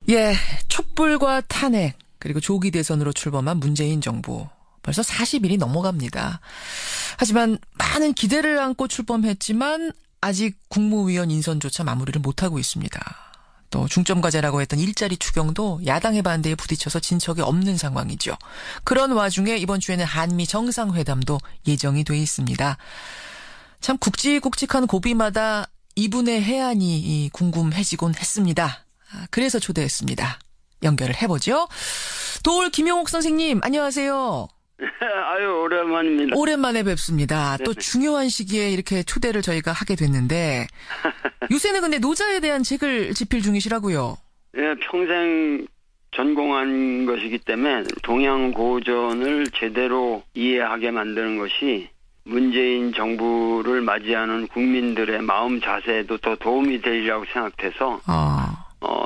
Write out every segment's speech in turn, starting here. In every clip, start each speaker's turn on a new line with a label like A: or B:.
A: 예, 촛불과 탄핵 그리고 조기 대선으로 출범한 문재인 정부. 벌써 40일이 넘어갑니다. 하지만 많은 기대를 안고 출범했지만 아직 국무위원 인선조차 마무리를 못하고 있습니다. 또 중점 과제라고 했던 일자리 추경도 야당의 반대에 부딪혀서 진척이 없는 상황이죠. 그런 와중에 이번 주에는 한미 정상회담도 예정이 돼 있습니다. 참 굵직굵직한 고비마다 이분의 해안이 궁금해지곤 했습니다. 그래서 초대했습니다. 연결을 해보죠. 도올 김용옥 선생님, 안녕하세요.
B: 아유, 오랜만입니다.
A: 오랜만에 뵙습니다. 또 중요한 시기에 이렇게 초대를 저희가 하게 됐는데 요새는 근데 노자에 대한 책을 집필 중이시라고요?
B: 예, 평생 전공한 것이기 때문에 동양 고전을 제대로 이해하게 만드는 것이 문재인 정부를 맞이하는 국민들의 마음 자세에도 더 도움이 되리라고 생각돼서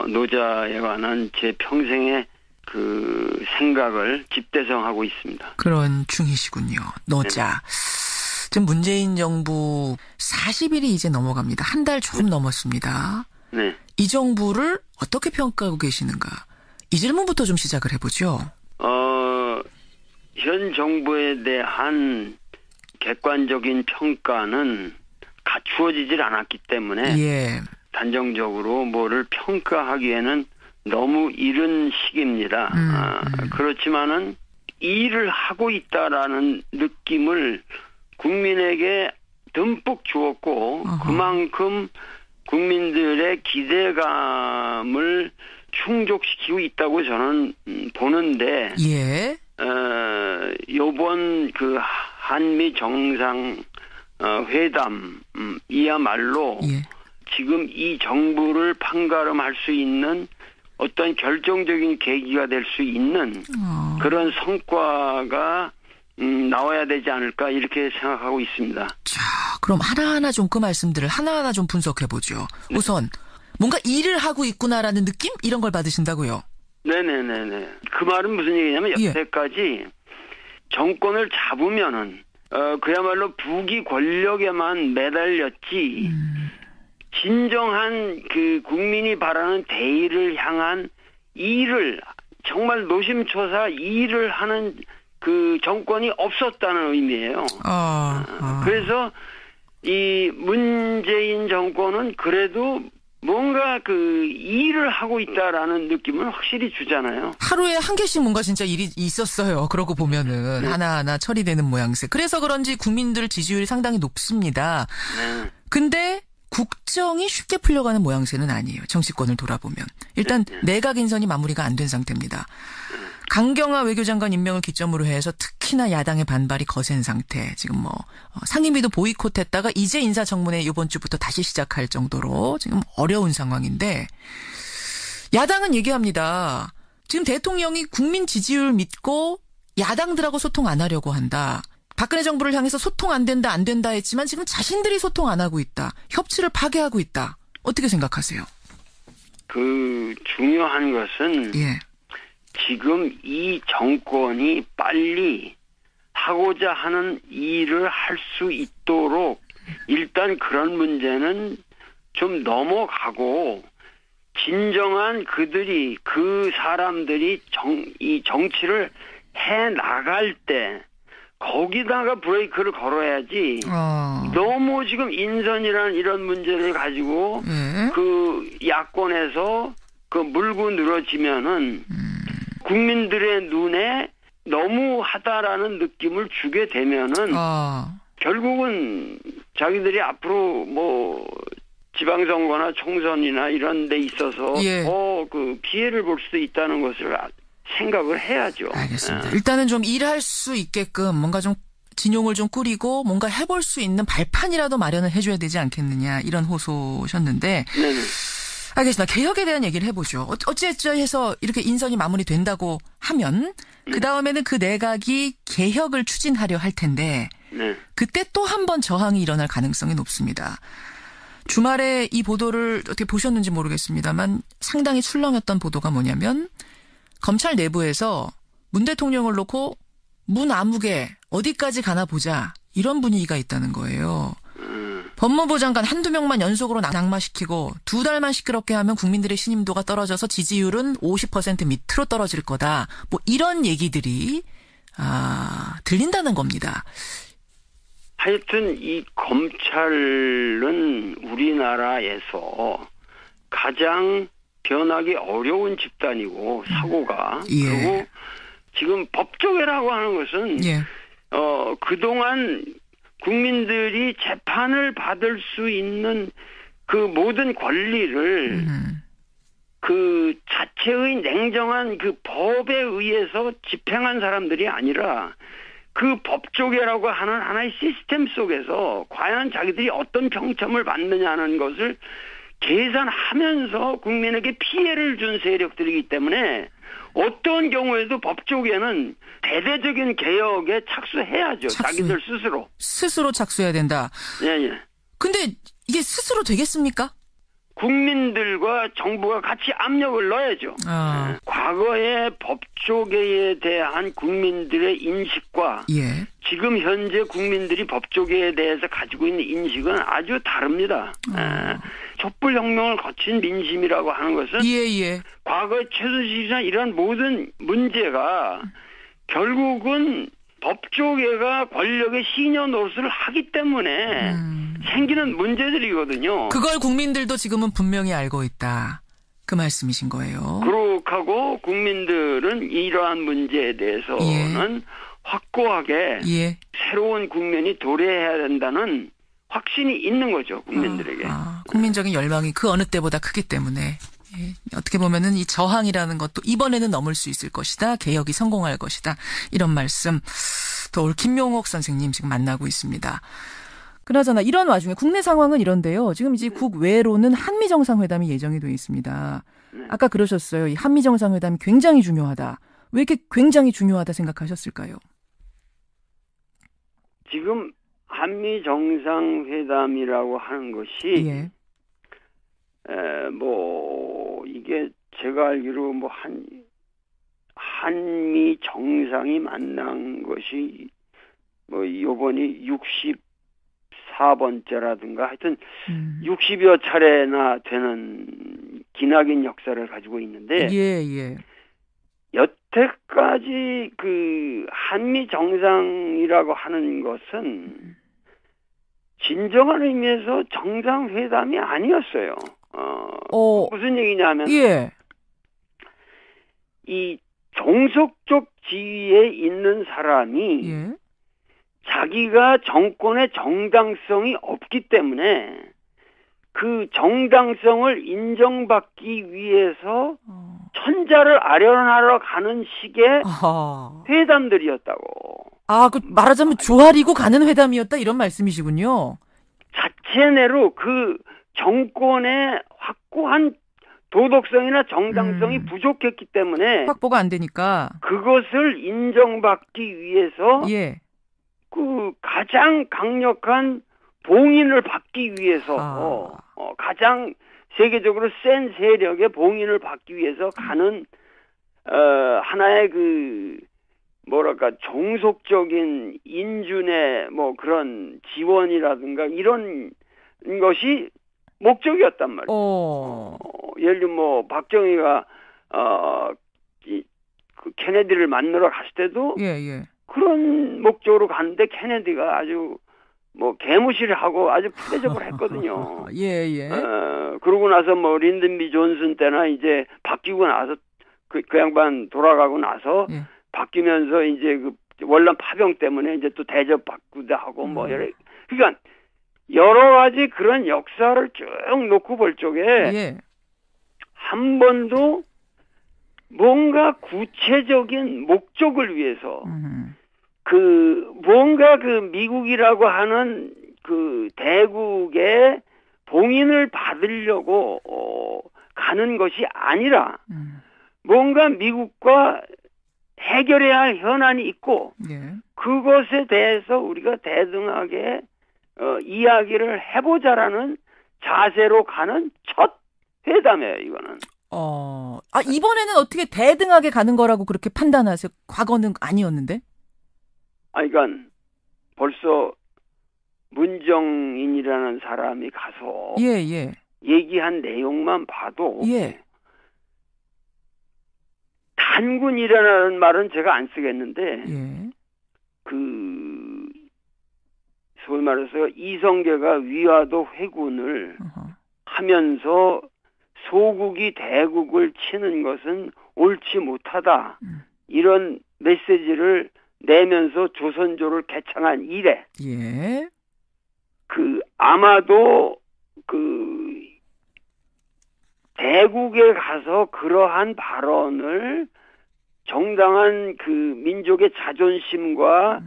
B: 노자에 관한 제 평생의 그 생각을 집대성하고 있습니다.
A: 그런 중이시군요. 노자. 네. 지금 문재인 정부 40일이 이제 넘어갑니다. 한 달 조금 넘었습니다.
B: 네.
A: 이 정부를 어떻게 평가하고 계시는가? 이 질문부터 좀 시작을 해보죠.
B: 현 정부에 대한 객관적인 평가는 갖추어지질 않았기 때문에
A: 예.
B: 단정적으로 뭐를 평가하기에는 너무 이른 시기입니다. 그렇지만은 일을 하고 있다라는 느낌을 국민에게 듬뿍 주었고 그만큼 국민들의 기대감을 충족시키고 있다고 저는 보는데
A: 예.
B: 요번 그 한미 정상 회담 이야말로
A: 예.
B: 지금 이 정부를 판가름할 수 있는 어떤 결정적인 계기가 될 수 있는 그런 성과가 나와야 되지 않을까 이렇게 생각하고 있습니다.
A: 자, 그럼 하나하나 좀 그 말씀들을 하나하나 좀 분석해보죠. 네. 우선 뭔가 일을 하고 있구나라는 느낌? 이런 걸 받으신다고요?
B: 네네네네. 그 말은 무슨 얘기냐면 여태까지 정권을 잡으면은 그야말로 부귀 권력에만 매달렸지 진정한 그 국민이 바라는 대의를 향한 일을 정말 노심초사 일을 하는 그 정권이 없었다는 의미예요. 그래서 이 문재인 정권은 그래도 뭔가 그 일을 하고 있다라는 느낌을 확실히 주잖아요.
A: 하루에 한 개씩 뭔가 진짜 일이 있었어요. 그러고 보면은 하나하나 처리되는 모양새. 그래서 그런지 국민들 지지율이 상당히 높습니다. 근데 국정이 쉽게 풀려가는 모양새는 아니에요. 정치권을 돌아보면. 일단 내각 인선이 마무리가 안 된 상태입니다. 강경화 외교장관 임명을 기점으로 해서 특히나 야당의 반발이 거센 상태. 지금 뭐 상임위도 보이콧했다가 이제 인사청문회 이번 주부터 다시 시작할 정도로 지금 어려운 상황인데 야당은 얘기합니다. 지금 대통령이 국민 지지율 믿고 야당들하고 소통 안 하려고 한다. 박근혜 정부를 향해서 소통 안 된다 했지만 지금 자신들이 소통 안 하고 있다. 협치를 파괴하고 있다. 어떻게 생각하세요?
B: 그 중요한 것은 지금 이 정권이 빨리 하고자 하는 일을 할 수 있도록 일단 그런 문제는 좀 넘어가고 진정한 그 사람들이 이 정치를 해 나갈 때 거기다가 브레이크를 걸어야지. 너무 지금 인선이라는 이런 문제를 가지고 그 야권에서 그 물고 늘어지면은 국민들의 눈에 너무하다라는 느낌을 주게 되면은 결국은 자기들이 앞으로 뭐 지방선거나 총선이나 이런 데 있어서 그 피해를 볼 수도 있다는 것을 생각을 해야죠.
A: 알겠습니다. 일단은 좀 일할 수 있게끔 뭔가 좀 진용을 좀 꾸리고 뭔가 해볼 수 있는 발판이라도 마련을 해줘야 되지 않겠느냐 이런 호소셨는데
B: 네네.
A: 알겠습니다. 개혁에 대한 얘기를 해보죠. 어찌해서 이렇게 인선이 마무리된다고 하면 그다음에는 그 내각이 개혁을 추진하려 할 텐데 그때 또 한 번 저항이 일어날 가능성이 높습니다. 주말에 이 보도를 어떻게 보셨는지 모르겠습니다만 상당히 출렁였던 보도가 뭐냐면 검찰 내부에서 문 대통령을 놓고 문 아무개 어디까지 가나 보자 이런 분위기가 있다는 거예요. 법무부 장관 한두 명만 연속으로 낙마시키고 2달만 시끄럽게 하면 국민들의 신임도가 떨어져서 지지율은 50% 밑으로 떨어질 거다. 뭐 이런 얘기들이 들린다는 겁니다.
B: 하여튼 이 검찰은 우리나라에서 가장 변하기 어려운 집단이고 사고가
A: 예.
B: 그리고 지금 법조계라고 하는 것은
A: 예.
B: 그동안 국민들이 재판을 받을 수 있는 그 모든 권리를 그 자체의 냉정한 그 법에 의해서 집행한 사람들이 아니라 그 법조계라고 하는 하나의 시스템 속에서 과연 자기들이 어떤 평점을 받느냐는 것을 계산하면서 국민에게 피해를 준 세력들이기 때문에 어떤 경우에도 법조계는 대대적인 개혁에 착수해야죠. 자기들 스스로.
A: 스스로 착수해야 된다.
B: 예.
A: 근데 이게 스스로 되겠습니까?
B: 국민들과 정부가 같이 압력을 넣어야죠. 과거의 법조계에 대한 국민들의 인식과
A: 예.
B: 지금 현재 국민들이 법조계에 대해서 가지고 있는 인식은 아주 다릅니다. 촛불혁명을 거친 민심이라고 하는 것은
A: 예.
B: 과거의 최순실이나 이런 모든 문제가 결국은 법조계가 권력의 시녀 노릇을 하기 때문에 생기는 문제들이거든요.
A: 그걸 국민들도 지금은 분명히 알고 있다. 그 말씀이신 거예요.
B: 그렇고 국민들은 이러한 문제에 대해서는 확고하게 새로운 국면이 도래해야 된다는 확신이 있는 거죠. 국민들에게.
A: 국민적인 열망이 그 어느 때보다 크기 때문에. 예, 어떻게 보면은 이 저항이라는 것도 이번에는 넘을 수 있을 것이다. 개혁이 성공할 것이다. 이런 말씀 또 올 김용옥 선생님 지금 만나고 있습니다. 그나저나 이런 와중에 국내 상황은 이런데요. 지금 이제 국외로는 한미 정상회담이 예정이 돼 있습니다. 아까 그러셨어요. 이 한미 정상회담이 굉장히 중요하다. 왜 이렇게 굉장히 중요하다 생각하셨을까요?
B: 지금 한미 정상회담이라고 하는 것이 이게 제가 알기로 한미 정상이 만난 것이 요번이 64번째라든가 하여튼 60여 차례나 되는 기나긴 역사를 가지고 있는데 여태까지 그 한미 정상이라고 하는 것은 진정한 의미에서 정상회담이 아니었어요. 무슨 얘기냐면 이 종속적 지위에 있는 사람이 자기가 정권의 정당성이 없기 때문에 그 정당성을 인정받기 위해서 천자를 아련하러 가는 식의 회담들이었다고.
A: 그 말하자면 조아리고 가는 회담이었다 이런 말씀이시군요.
B: 자체내로 그 정권의 확고한 도덕성이나 정당성이 부족했기 때문에
A: 확보가 안 되니까
B: 그것을 인정받기 위해서 그 가장 강력한 봉인을 받기 위해서 가장 세계적으로 센 세력의 봉인을 받기 위해서 가는 하나의 종속적인 인준의 그런 지원이라든가 이런 것이 목적이었단 말이에요. 예를 들면 박정희가 그 케네디를 만나러 갔을 때도 그런 목적으로 갔는데 케네디가 아주 개무시를 하고 아주 푸대접을 했거든요. 그러고 나서 린든 존슨 때나 이제 바뀌고 나서 그 양반 돌아가고 나서 바뀌면서 이제 그 월남 파병 때문에 이제 또 대접 받기도 하고 그러니까 여러 가지 그런 역사를 쭉 놓고 볼 적에 한 번도 뭔가 구체적인 목적을 위해서 뭔가 미국이라고 하는 그 대국의 봉인을 받으려고 가는 것이 아니라 뭔가 미국과 해결해야 할 현안이 있고 그것에 대해서 우리가 대등하게 이야기를 해보자라는 자세로 가는 첫 회담이에요, 이거는.
A: 이번에는 어떻게 대등하게 가는 거라고 그렇게 판단하세요? 과거는 아니었는데?
B: 그러니까 벌써 문정인이라고 단군이라는 사람이 가서
A: 예.
B: 얘기한 내용만 봐도
A: 예.
B: 단군이라는 말은 제가 안 쓰겠는데
A: 예.
B: 소위 말해서 이성계가 위화도 회군을 하면서 소국이 대국을 치는 것은 옳지 못하다. 이런 메시지를 내면서 조선조를 개창한 이래.
A: 예.
B: 아마도 대국에 가서 그러한 발언을 정당한 민족의 자존심과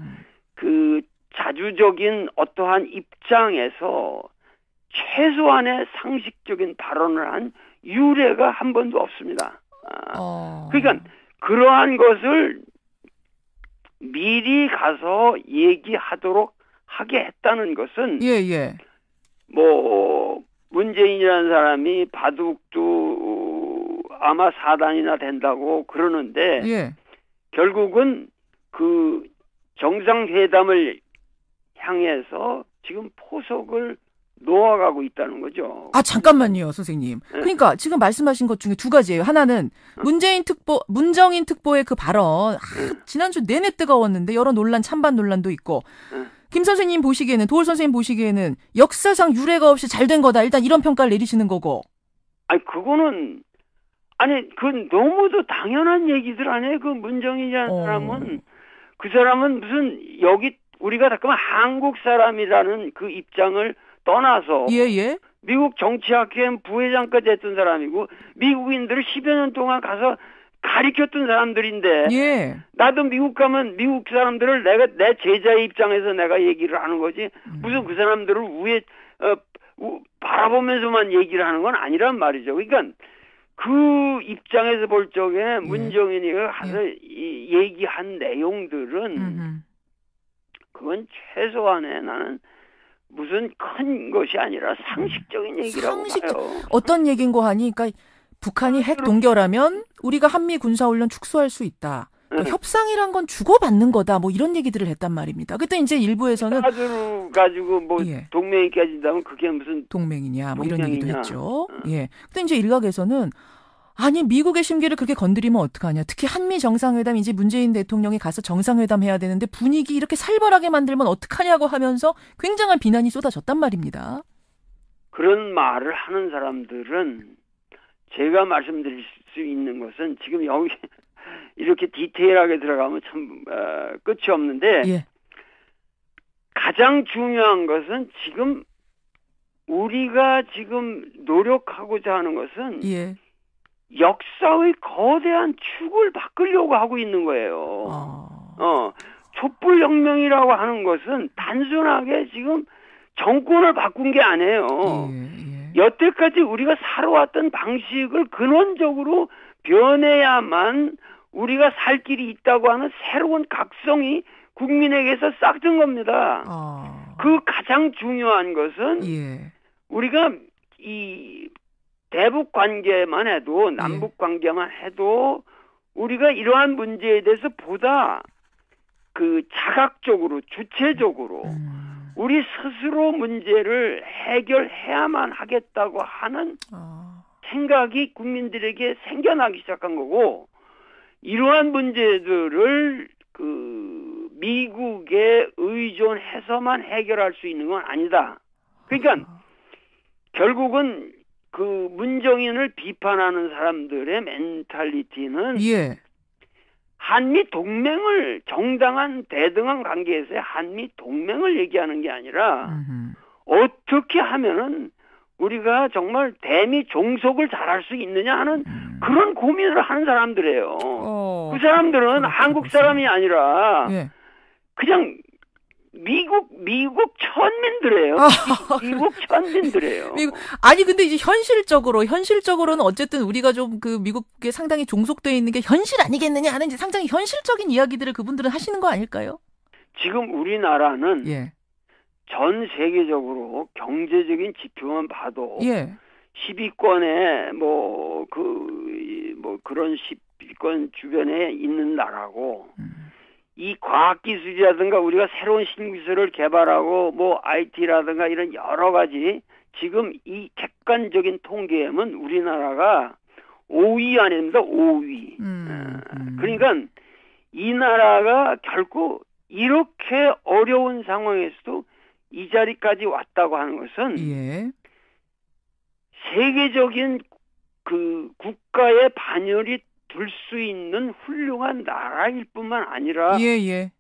B: 자주적인 어떠한 입장에서 최소한의 상식적인 발언을 한 유례가 한 번도 없습니다. 그러니까 그러한 것을 미리 가서 얘기하도록 하게 했다는 것은 문재인이라는 사람이 바둑도 아마 4단이나 된다고 그러는데 결국은 정상회담을 향해서 지금 포석을 놓아가고 있다는 거죠.
A: 잠깐만요, 선생님. 그러니까 지금 말씀하신 것 중에 두 가지예요. 하나는 문정인 특보의 그 발언 지난주 내내 뜨거웠는데 여러 논란, 찬반 논란도 있고 김 선생님 보시기에는, 도올 선생님 보시기에는 역사상 유례가 없이 잘된 거다. 일단 이런 평가를 내리시는 거고.
B: 그건 너무도 당연한 얘기들 아니에요. 문정인이라는 사람은 그 사람은 무슨 우리가 잠깐만 한국 사람이라는 그 입장을 떠나서 미국 정치학회 부회장까지 했던 사람이고 미국인들을 10여 년 동안 가서 가르쳤던 사람들인데 나도 미국 가면 미국 사람들을 내 제자의 입장에서 내가 얘기를 하는 거지 무슨 그 사람들을 바라보면서만 얘기를 하는 건 아니란 말이죠. 그러니까 그 입장에서 볼 적에 문정인이 가서 얘기한 내용들은 그건 최소한의 나는 무슨 큰 것이 아니라 상식적인 얘기라고 봐요.
A: 어떤 얘기인 거 하니? 그러니까 북한이 핵 동결하면 우리가 한미 군사훈련 축소할 수 있다. 그러니까 협상이란 건 주고받는 거다. 뭐 이런 얘기들을 했단 말입니다. 그때 이제 일부에서는
B: 가지고 동맹이 깨진다면 그게 무슨
A: 동맹이냐 뭐 이런 얘기도 했죠. 근데 이제 일각에서는 미국의 심기를 그렇게 건드리면 어떡하냐. 특히 한미 정상회담 이제 문재인 대통령이 가서 정상회담 해야 되는데 분위기 이렇게 살벌하게 만들면 어떡하냐고 하면서 굉장한 비난이 쏟아졌단 말입니다.
B: 그런 말을 하는 사람들은 제가 말씀드릴 수 있는 것은 지금 여기 이렇게 디테일하게 들어가면 참 끝이 없는데 가장 중요한 것은 지금 우리가 지금 노력하고자 하는 것은 역사의 거대한 축을 바꾸려고 하고 있는 거예요. 촛불혁명이라고 하는 것은 단순하게 지금 정권을 바꾼 게 아니에요. 여태까지 우리가 살아왔던 방식을 근원적으로 변해야만 우리가 살 길이 있다고 하는 새로운 각성이 국민에게서 싹튼 겁니다. 그 가장 중요한 것은 우리가 이 대북 관계만 해도 남북 관계만 해도 우리가 이러한 문제에 대해서 보다 자각적으로 주체적으로 우리 스스로 문제를 해결해야만 하겠다고 하는 생각이 국민들에게 생겨나기 시작한 거고 이러한 문제들을 미국에 의존해서만 해결할 수 있는 건 아니다. 그러니까 결국은 문정인을 비판하는 사람들의 멘탈리티는 한미 동맹을 정당한 대등한 관계에서의 한미 동맹을 얘기하는 게 아니라 어떻게 하면은 우리가 정말 대미 종속을 잘할 수 있느냐 하는 그런 고민을 하는 사람들이에요. 그 사람들은 한국 사람이 아니라 그냥 미국 천민들이에요. 미국 천민들이에요.
A: 근데 이제 현실적으로는 어쨌든 우리가 좀 미국에 상당히 종속되어 있는 게 현실 아니겠느냐 하는 이제 상당히 현실적인 이야기들을 그분들은 하시는 거 아닐까요?
B: 지금 우리나라는 전 세계적으로 경제적인 지표만 봐도 10위권에 그런 10위권 주변에 있는 나라고 이 과학기술이라든가 우리가 새로운 신기술을 개발하고 뭐 IT라든가 이런 여러 가지 지금 이 객관적인 통계에는 우리나라가 5위 안입니다. 5위. 그러니까 이 나라가 결코 이렇게 어려운 상황에서도 이 자리까지 왔다고 하는 것은
A: 예.
B: 세계적인 그 국가의 반열이 들 수 있는 훌륭한 나라일 뿐만 아니라
A: 예.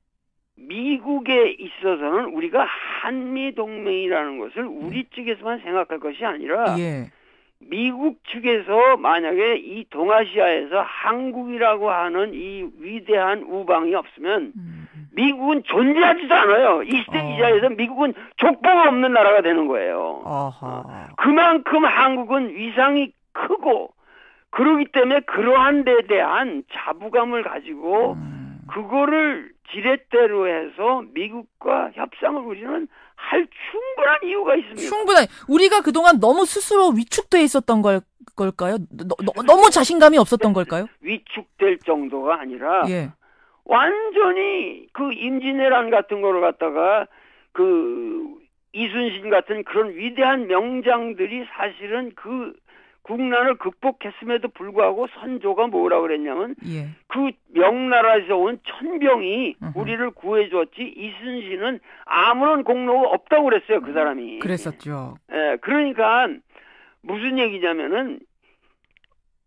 B: 미국에 있어서는 우리가 한미 동맹이라는 것을 우리 측에서만 생각할 것이 아니라
A: 예.
B: 미국 측에서 만약에 이 동아시아에서 한국이라고 하는 이 위대한 우방이 없으면 미국은 존재하지도 않아요. 이 시대 이 자리에서 미국은 족보가 없는 나라가 되는 거예요. 그만큼 한국은 위상이 크고 그러기 때문에 그러한 데에 대한 자부감을 가지고 그거를 지렛대로 해서 미국과 협상을 우리는 할 충분한 이유가 있습니다.
A: 충분한. 우리가 그동안 너무 스스로 위축돼 있었던 걸까요? 너무 자신감이 없었던 걸까요?
B: 위축될 정도가 아니라
A: 예.
B: 완전히 그 임진왜란 같은 거를 갖다가 그 이순신 같은 그런 위대한 명장들이 사실은 그 국난을 극복했음에도 불구하고 선조가 뭐라고 그랬냐면
A: 예.
B: 그 명나라에서 온 천병이 우리를 구해줬지 이순신은 아무런 공로가 없다고 그랬어요. 그 사람이.
A: 그랬었죠.
B: 예, 그러니까 무슨 얘기냐면은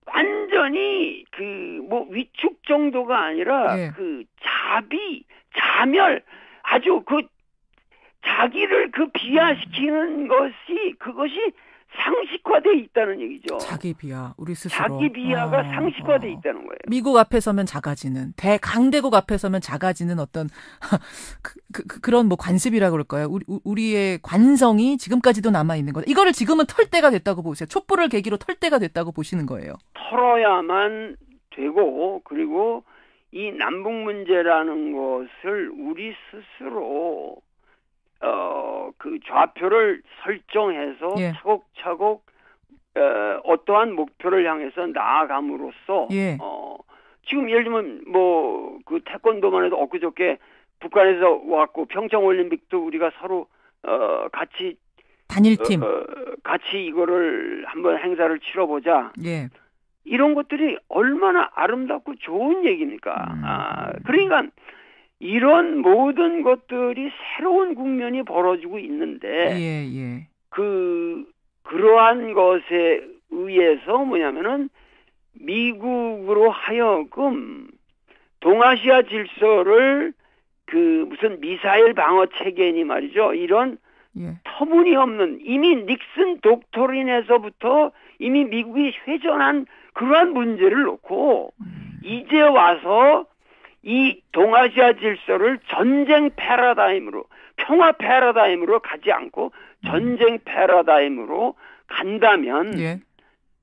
B: 완전히 그 뭐 위축 정도가 아니라
A: 예.
B: 그 자멸 아주 그 자기를 그 비하시키는 것이 그것이 상식화돼 있다는 얘기죠.
A: 자기 비하, 우리 스스로.
B: 자기 비하가 상식화돼 있다는 거예요.
A: 미국 앞에 서면 작아지는, 강대국 앞에 서면 작아지는 어떤 그런 뭐 관습이라 그럴까요? 우리의 관성이 지금까지도 남아 있는 거다. 이거를 지금은 털 때가 됐다고 보세요. 촛불을 계기로 털 때가 됐다고 보시는 거예요.
B: 털어야만 되고 그리고 이 남북 문제라는 것을 우리 스스로 그 좌표를 설정해서
A: 예.
B: 차곡차곡 어떠한 목표를 향해서 나아감으로써
A: 예.
B: 지금 예를 들면 뭐 그 태권도만 해도 엊그저께 북한에서 왔고 평창 올림픽도 우리가 서로 같이
A: 단일팀
B: 같이 이거를 한번 행사를 치러보자.
A: 예.
B: 이런 것들이 얼마나 아름답고 좋은 얘기입니까? 그러니까 이런 모든 것들이 새로운 국면이 벌어지고 있는데
A: 예.
B: 그러한 것에 의해서 뭐냐면은 미국으로 하여금 동아시아 질서를 그 무슨 미사일 방어 체계니 말이죠. 이런
A: 예.
B: 터무니없는 이미 닉슨 독토린에서부터 이미 미국이 회전한 그러한 문제를 놓고 이제 와서 이 동아시아 질서를 전쟁 패러다임으로 평화 패러다임으로 가지 않고 전쟁 패러다임으로 간다면
A: 예.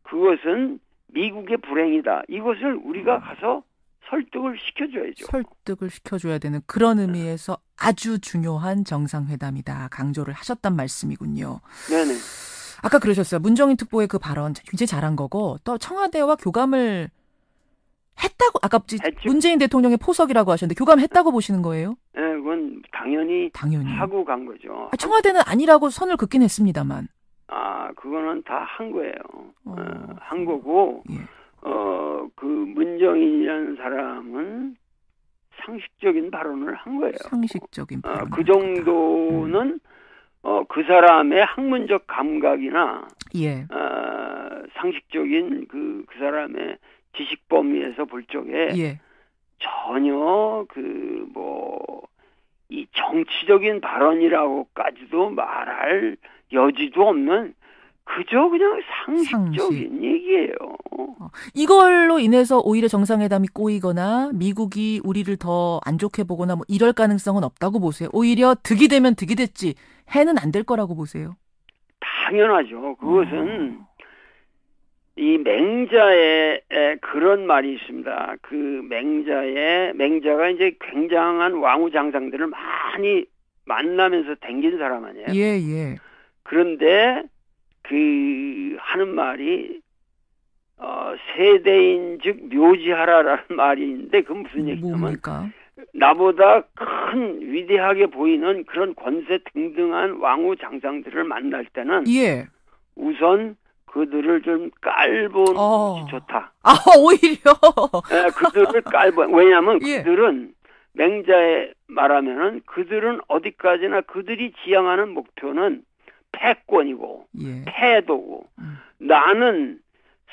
B: 그것은 미국의 불행이다. 이것을 우리가 가서 설득을 시켜줘야죠.
A: 설득을 시켜줘야 되는 그런 의미에서 아주 중요한 정상회담이다. 강조를 하셨단 말씀이군요.
B: 네네.
A: 아까 그러셨어요. 문정인 특보의 그 발언 굉장히 잘한 거고 또 청와대와 교감을 했다고 아까
B: 했죠.
A: 문재인 대통령의 포석이라고 하셨는데 교감했다고 보시는 거예요?
B: 네, 그건 당연히 하고 간 거죠.
A: 청와대는 아니라고 선을 긋긴 했습니다만.
B: 그거는 다 한 거예요. 한 거고
A: 예.
B: 그 문정인이라는 사람은 상식적인 발언을 한 거예요.
A: 상식적인 발언.
B: 그 정도는 그 사람의 학문적 감각이나
A: 예.
B: 상식적인 그 사람의 지식 범위에서 볼 적에
A: 예.
B: 전혀 이 정치적인 발언이라고까지도 말할 여지도 없는 그저 그냥 상식적인 얘기예요.
A: 이걸로 인해서 오히려 정상회담이 꼬이거나 미국이 우리를 더 안 좋게 보거나 뭐 이럴 가능성은 없다고 보세요. 오히려 득이 되면 득이 됐지 해는 안 될 거라고 보세요.
B: 당연하죠. 그것은 이 맹자에 그런 말이 있습니다. 그 맹자가 이제 굉장한 왕후장상들을 많이 만나면서 댕긴 사람 아니에요.
A: 예.
B: 그런데 그 하는 말이 세대인즉 묘지하라라는 말이 있는데 그건 무슨 얘기냐면
A: 뭡니까?
B: 나보다 큰 위대하게 보이는 그런 권세 등등한 왕후 장상들을 만날 때는
A: 예.
B: 우선 그들을 좀 깔보는 것이 좋다.
A: 오히려.
B: 예, 그들을 왜냐하면
A: 예.
B: 그들은 맹자에 말하면은 그들은 어디까지나 그들이 지향하는 목표는 패권이고
A: 예.
B: 패도고 나는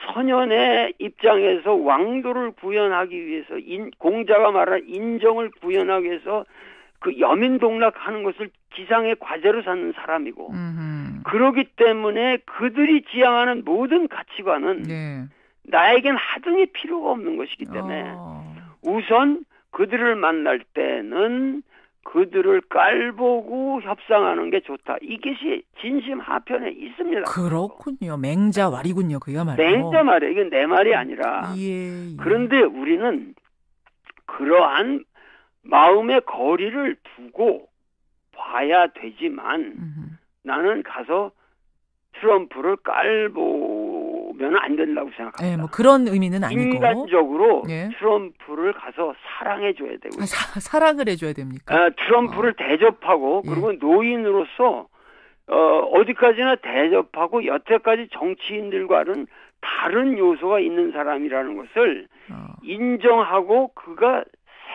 B: 선현의 입장에서 왕도를 구현하기 위해서 공자가 말한 인정을 구현하기 위해서 그 여민동락하는 것을 지상의 과제로 삼는 사람이고 그러기 때문에 그들이 지향하는 모든 가치관은
A: 네.
B: 나에겐 하등이 필요가 없는 것이기 때문에 우선 그들을 만날 때는 그들을 깔보고 협상하는 게 좋다. 이것이 진심 하편에 있습니다.
A: 그렇군요. 맹자말이군요. 그야말로.
B: 맹자말이에요. 이건 내 말이 아니라.
A: 예.
B: 그런데 우리는 그러한 마음의 거리를 두고 봐야 되지만 나는 가서 트럼프를 깔보면 안 된다고 생각합니다.
A: 네, 뭐 그런 의미는 아니고.
B: 인간적으로
A: 예.
B: 트럼프를 가서 사랑해줘야 되고.
A: 사랑을 해줘야 됩니까?
B: 트럼프를 대접하고 그리고 노인으로서 어디까지나 대접하고 여태까지 정치인들과는 다른 요소가 있는 사람이라는 것을 인정하고 그가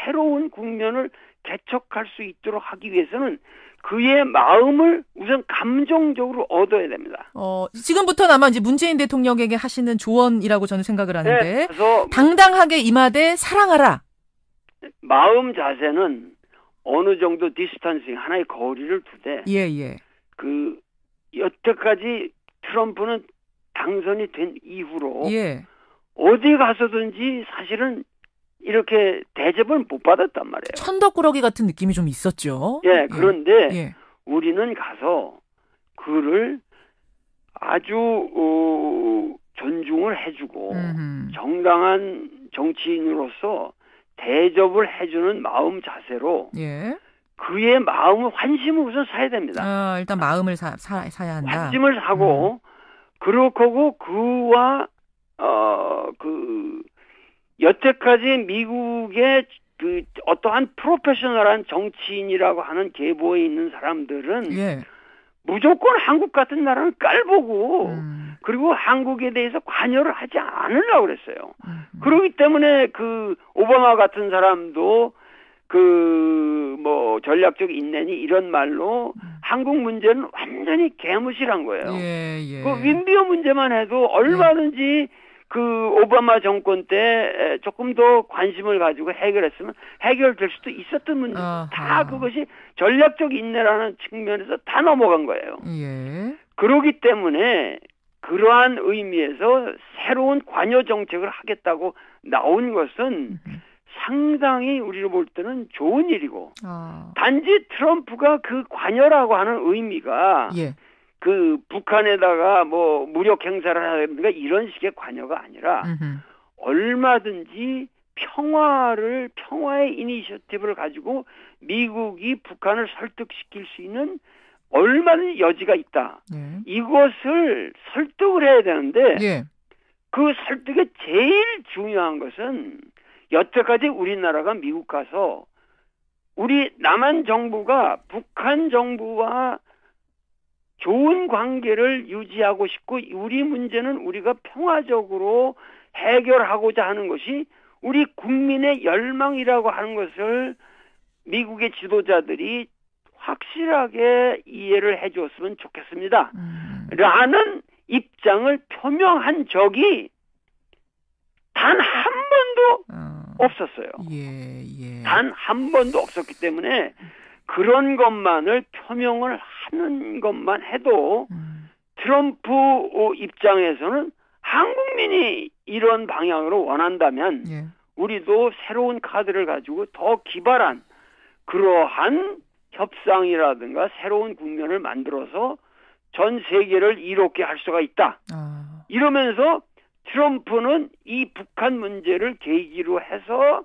B: 새로운 국면을 개척할 수 있도록 하기 위해서는 그의 마음을 우선 감정적으로 얻어야 됩니다.
A: 지금부터는 아마 이제 문재인 대통령에게 하시는 조언이라고 저는 생각을 하는데
B: 네, 그래서
A: 당당하게 임하되 사랑하라.
B: 마음 자세는 어느 정도 디스턴싱 하나의 거리를 두되
A: 예.
B: 그 여태까지 트럼프는 당선이 된 이후로 어디 가서든지 사실은 이렇게 대접을 못 받았단 말이에요.
A: 천덕꾸러기 같은 느낌이 좀 있었죠.
B: 예, 그런데 우리는 가서 그를 아주 존중을 해주고 정당한 정치인으로서 대접을 해주는 마음 자세로 그의 마음을 환심을 우선 사야 됩니다.
A: 일단 마음을 사야 한다.
B: 환심을 사고 그렇고 그와 여태까지 미국의 그 어떠한 프로페셔널한 정치인이라고 하는 계보에 있는 사람들은 무조건 한국 같은 나라를 깔보고 그리고 한국에 대해서 관여를 하지 않으려고 그랬어요. 그렇기 때문에 그 오바마 같은 사람도 뭐 전략적 인내니 이런 말로 한국 문제는 완전히 개무시한 거예요. 그 윈비어 문제만 해도 얼마든지 그 오바마 정권 때 조금 더 관심을 가지고 해결했으면 해결될 수도 있었던 문제. 다 그것이 전략적 인내라는 측면에서 다 넘어간 거예요. 그렇기 때문에 그러한 의미에서 새로운 관여 정책을 하겠다고 나온 것은 상당히 우리로 볼 때는 좋은 일이고 단지 트럼프가 그 관여라고 하는 의미가 그 북한에다가 뭐 무력 행사를 하든가 이런 식의 관여가 아니라 얼마든지 평화의 이니셔티브를 가지고 미국이 북한을 설득시킬 수 있는 얼마든지 여지가 있다. 이것을 설득을 해야 되는데 그 설득의 제일 중요한 것은 여태까지 우리나라가 미국 가서 우리 남한 정부가 북한 정부와 좋은 관계를 유지하고 싶고 우리 문제는 우리가 평화적으로 해결하고자 하는 것이 우리 국민의 열망이라고 하는 것을 미국의 지도자들이 확실하게 이해를 해줬으면 좋겠습니다. 라는 입장을 표명한 적이 단 한 번도 없었어요. 단 한 번도 없었기 때문에 그런 것만을 표명을 하는 것만 해도 트럼프 입장에서는 한국민이 이런 방향으로 원한다면 우리도 새로운 카드를 가지고 더 기발한 그러한 협상이라든가 새로운 국면을 만들어서 전 세계를 이롭게 할 수가 있다. 이러면서 트럼프는 이 북한 문제를 계기로 해서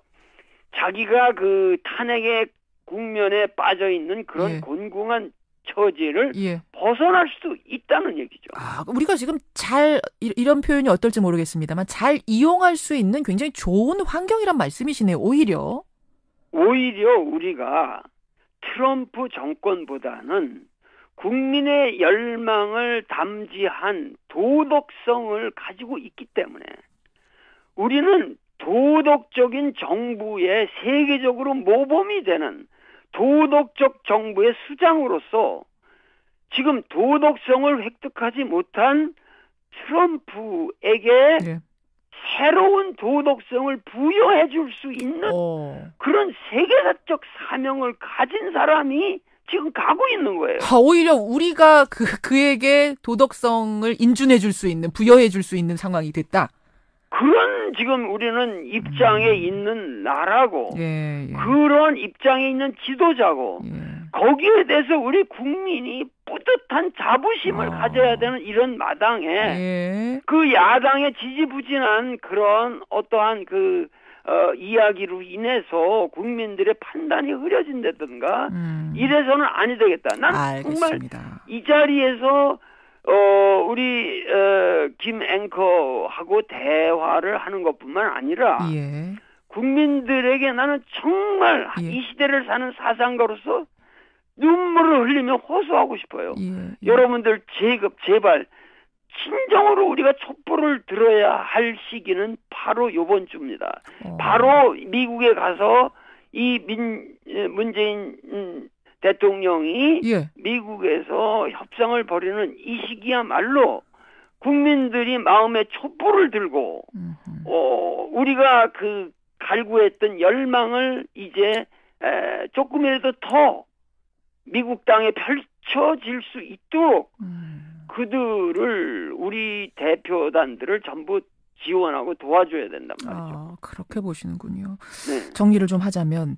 B: 자기가 그 탄핵의 국면에 빠져 있는 그런 곤궁한 처지를 벗어날 수도 있다는 얘기죠.
A: 우리가 지금 이런 표현이 어떨지 모르겠습니다만 잘 이용할 수 있는 굉장히 좋은 환경이란 말씀이시네요. 오히려.
B: 오히려 우리가 트럼프 정권보다는 국민의 열망을 담지한 도덕성을 가지고 있기 때문에 우리는 도덕적인 정부의 세계적으로 모범이 되는 도덕적 정부의 수장으로서 지금 도덕성을 획득하지 못한 트럼프에게
A: 네.
B: 새로운 도덕성을 부여해 줄 수 있는 그런 세계사적 사명을 가진 사람이 지금 가고 있는 거예요.
A: 오히려 우리가 그에게 도덕성을 인준해 줄 수 있는, 부여해 줄 수 있는 상황이 됐다.
B: 그런 지금 우리는 입장에 있는 나라고
A: 예, 예.
B: 그런 입장에 있는 지도자고
A: 예.
B: 거기에 대해서 우리 국민이 뿌듯한 자부심을 가져야 되는 이런 마당에
A: 예.
B: 그 야당의 지지부진한 그런 어떠한 이야기로 인해서 국민들의 판단이 흐려진다든가 이래서는 아니 되겠다. 난
A: 알겠습니다.
B: 정말 이 자리에서 우리 김 앵커하고 대화를 하는 것뿐만 아니라
A: 예.
B: 국민들에게 나는 정말
A: 예.
B: 이 시대를 사는 사상가로서 눈물을 흘리며 호소하고 싶어요.
A: 예.
B: 여러분들 제발 진정으로 우리가 촛불을 들어야 할 시기는 바로 이번 주입니다. 바로 미국에 가서 이 문재인 대통령이
A: 예.
B: 미국에서 협상을 벌이는 이 시기야말로 국민들이 마음에 촛불을 들고 우리가 갈구했던 열망을 이제 조금이라도 더 미국 땅에 펼쳐질 수 있도록 그들을 우리 대표단들을 전부 지원하고 도와줘야 된단 말이죠.
A: 그렇게 보시는군요.
B: 네.
A: 정리를 좀 하자면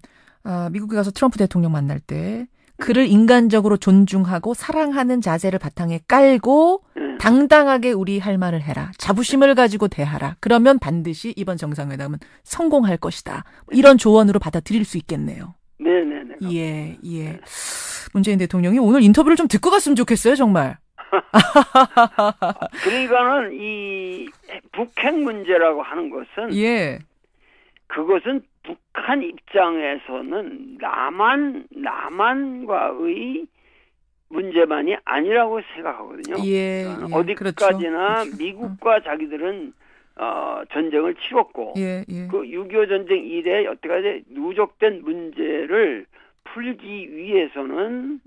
A: 미국에 가서 트럼프 대통령 만날 때 그를 인간적으로 존중하고 사랑하는 자세를 바탕에 깔고 당당하게 우리 할 말을 해라. 자부심을 가지고 대하라. 그러면 반드시 이번 정상회담은 성공할 것이다. 이런 조언으로 받아들일 수 있겠네요.
B: 네네네.
A: 예, 예. 문재인 대통령이 오늘 인터뷰를 좀 듣고 갔으면 좋겠어요, 정말.
B: 그러니까는 이 북핵 문제라고 하는 것은
A: 예. 그것은
B: 북한 입장에서는 남한과의 문제만이 아니라고 생각하거든요.
A: 예, 예.
B: 어디까지나
A: 그렇죠.
B: 미국과 자기들은 전쟁을 치렀고
A: 예, 예.
B: 그 6.25 전쟁 이래 여태까지 누적된 문제를 풀기 위해서는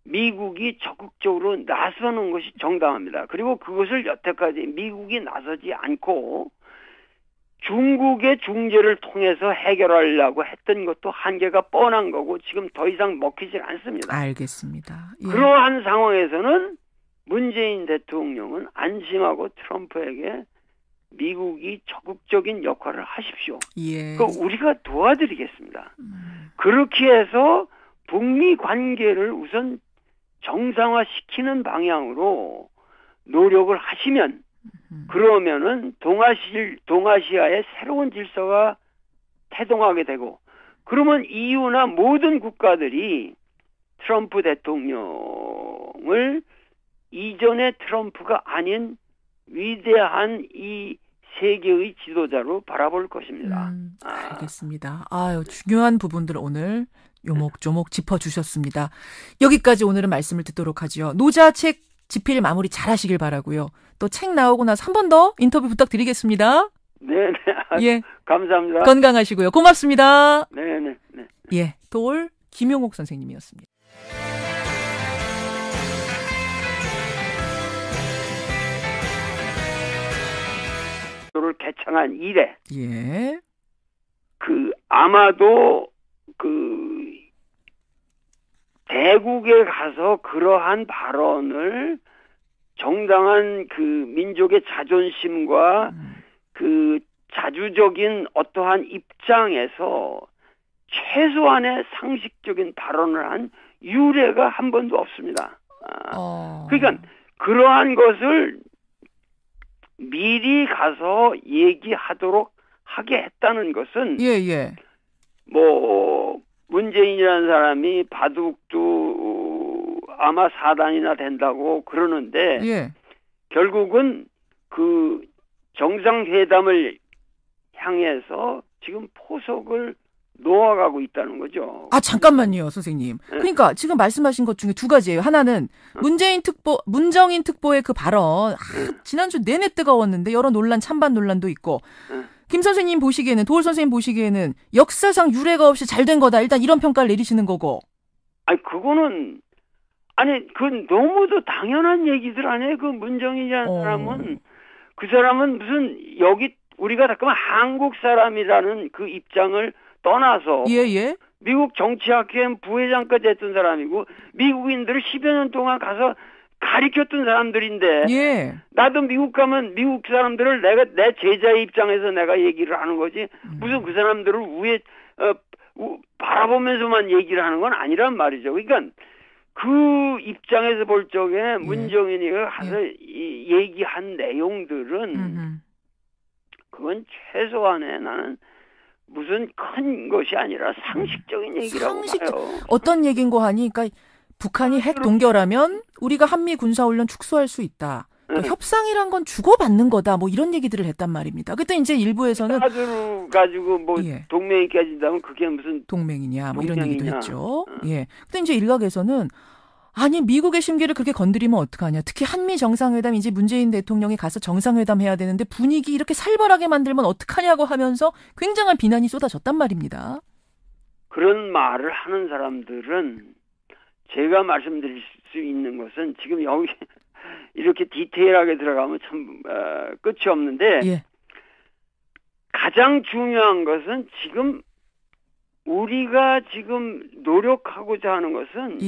B: 미국이 적극적으로 나서는 것이 정당합니다. 그리고 그것을 여태까지 미국이 나서지 않고 중국의 중재를 통해서 해결하려고 했던 것도 한계가 뻔한 거고 지금 더 이상 먹히지 않습니다.
A: 알겠습니다. 예.
B: 그러한 상황에서는 문재인 대통령은 안심하고 트럼프에게 미국이 적극적인 역할을 하십시오.
A: 예.
B: 우리가 도와드리겠습니다. 그렇게 해서 북미 관계를 우선 정상화시키는 방향으로 노력을 하시면 그러면은 동아시아의 새로운 질서가 태동하게 되고 그러면 EU나 모든 국가들이 트럼프 대통령을 이전의 트럼프가 아닌 위대한 이 세계의 지도자로 바라볼 것입니다.
A: 알겠습니다. 중요한 부분들 오늘 요목조목 짚어주셨습니다. 여기까지 오늘은 말씀을 듣도록 하죠. 노자 책 집필 마무리 잘 하시길 바라고요. 또 책 나오고 나서 한 번 더 인터뷰 부탁드리겠습니다.
B: 네네.
A: 예.
B: 감사합니다.
A: 건강하시고요. 고맙습니다.
B: 네네.
A: 예. 돌 김용옥 선생님이었습니다.
B: 를 개창한 이래
A: 예.
B: 아마도 대국에 가서 그러한 발언을 정당한 민족의 자존심과 자주적인 어떠한 입장에서 최소한의 상식적인 발언을 한 유례가 한 번도 없습니다. 그러니까 그러한 것을 미리 가서 얘기하도록 하게 했다는 것은 문재인이라는 사람이 바둑도 아마 4단이나 된다고 그러는데 결국은 정상회담을 향해서 지금 포석을 놓아가고 있다는 거죠.
A: 아, 잠깐만요, 선생님.
B: 네.
A: 그러니까 지금 말씀하신 것 중에 두 가지예요. 하나는 문정인 특보의 그 발언, 지난주 내내 뜨거웠는데 여러 논란, 찬반 논란도 있고. 김 선생님 보시기에는, 도올 선생님 보시기에는 역사상 유례가 없이 잘 된 거다. 일단 이런 평가를 내리시는 거고.
B: 아니, 그거는, 아니, 그건 너무도 당연한 얘기들 아니에요? 그 문정인이라는 사람은, 그 사람은 무슨, 여기, 우리가 잠깐만 한국 사람이라는 그 입장을 떠나서,
A: 예.
B: 미국 정치학회 부회장까지 했던 사람이고, 미국인들을 10여 년 동안 가서 가리켰던 사람들인데,
A: 예.
B: 나도 미국 가면 미국 사람들을 내가 내 제자의 입장에서 내가 얘기를 하는 거지, 무슨 그 사람들을 위에, 바라보면서만 얘기를 하는 건 아니란 말이죠. 그러니까, 그 입장에서 볼 적에 문정인이가 가서 얘기한 내용들은 그건 최소한의 나는 무슨 큰 것이 아니라 상식적인 얘기라고 봐요.
A: 어떤 얘기인고 하니, 그러니까 북한이 핵 동결하면 우리가 한미 군사훈련 축소할 수 있다. 그러니까 협상이란 건 주고받는 거다. 뭐 이런 얘기들을 했단 말입니다. 그때 이제 일부에서는
B: 가지로 가지고 뭐 동맹이 깨진다면 그게 무슨
A: 동맹이냐 뭐 이런 얘기도 했죠. 예. 근데 이제 일각에서는 아니 미국의 심기를 그렇게 건드리면 어떡하냐. 특히 한미 정상회담 이제 문재인 대통령이 가서 정상회담 해야 되는데 분위기 이렇게 살벌하게 만들면 어떡하냐고 하면서 굉장한 비난이 쏟아졌단 말입니다.
B: 그런 말을 하는 사람들은 제가 말씀드릴 수 있는 것은 지금 여기 이렇게 디테일하게 들어가면 참 끝이 없는데 가장 중요한 것은 지금 우리가 지금 노력하고자 하는 것은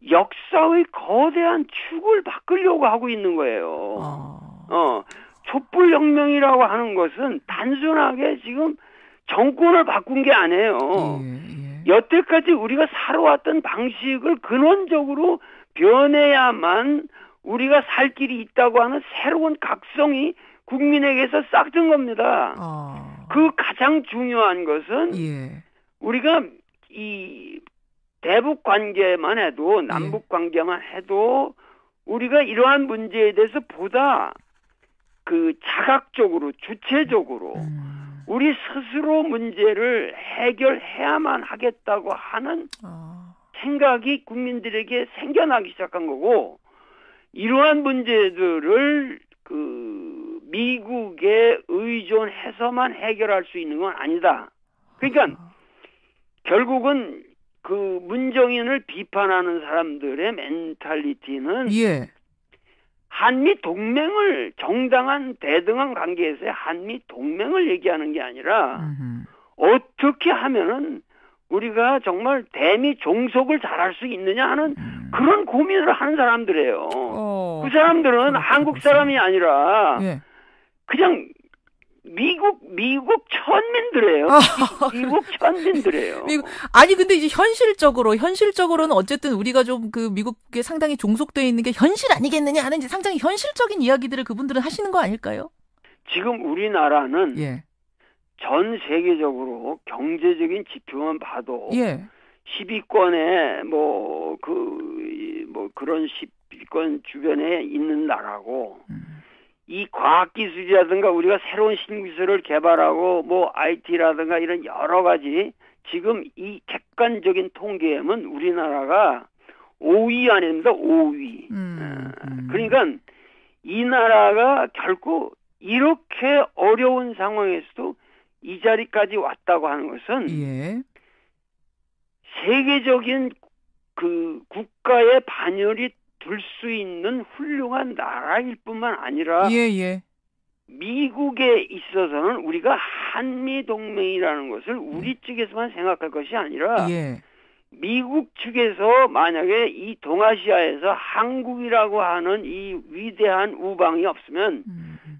B: 역사의 거대한 축을 바꾸려고 하고 있는 거예요. 촛불혁명이라고 하는 것은 단순하게 지금 정권을 바꾼 게 아니에요. 여태까지 우리가 살아왔던 방식을 근원적으로 변해야만 우리가 살 길이 있다고 하는 새로운 각성이 국민에게서 싹튼 겁니다. 그 가장 중요한 것은 우리가 이 대북 관계만 해도 남북 관계만 해도 우리가 이러한 문제에 대해서 보다 그 자각적으로 주체적으로 우리 스스로 문제를 해결해야만 하겠다고 하는 생각이 국민들에게 생겨나기 시작한 거고 이러한 문제들을 그 미국에 의존해서만 해결할 수 있는 건 아니다. 그러니까 결국은 그 문정인을 비판하는 사람들의 멘탈리티는 한미 동맹을 정당한 대등한 관계에서의 한미 동맹을 얘기하는 게 아니라 어떻게 하면은 우리가 정말 대미 종속을 잘할 수 있느냐 하는 그런 고민을 하는 사람들이에요. 그 사람들은 한국 사람이 아니라 그냥 미국 천민들이에요. 미국 천민들이에요.
A: 아니 근데 이제 현실적으로는 어쨌든 우리가 좀 그 미국에 상당히 종속되어 있는 게 현실 아니겠느냐 하는 이제 상당히 현실적인 이야기들을 그분들은 하시는 거 아닐까요?
B: 지금 우리나라는 전 세계적으로 경제적인 지표만 봐도 10위권에 그런 10위권 주변에 있는 나라고 이 과학기술이라든가 우리가 새로운 신기술을 개발하고 뭐 IT라든가 이런 여러 가지 지금 이 객관적인 통계에는 우리나라가 5위 안입니다. 5위. 그러니까 이 나라가 결코 이렇게 어려운 상황에서도 이 자리까지 왔다고 하는 것은 세계적인 그 국가의 반열이 들 수 있는 훌륭한 나라일 뿐만 아니라 미국에 있어서는 우리가 한미동맹이라는 것을 우리 측에서만 생각할 것이 아니라 미국 측에서 만약에 이 동아시아에서 한국이라고 하는 이 위대한 우방이 없으면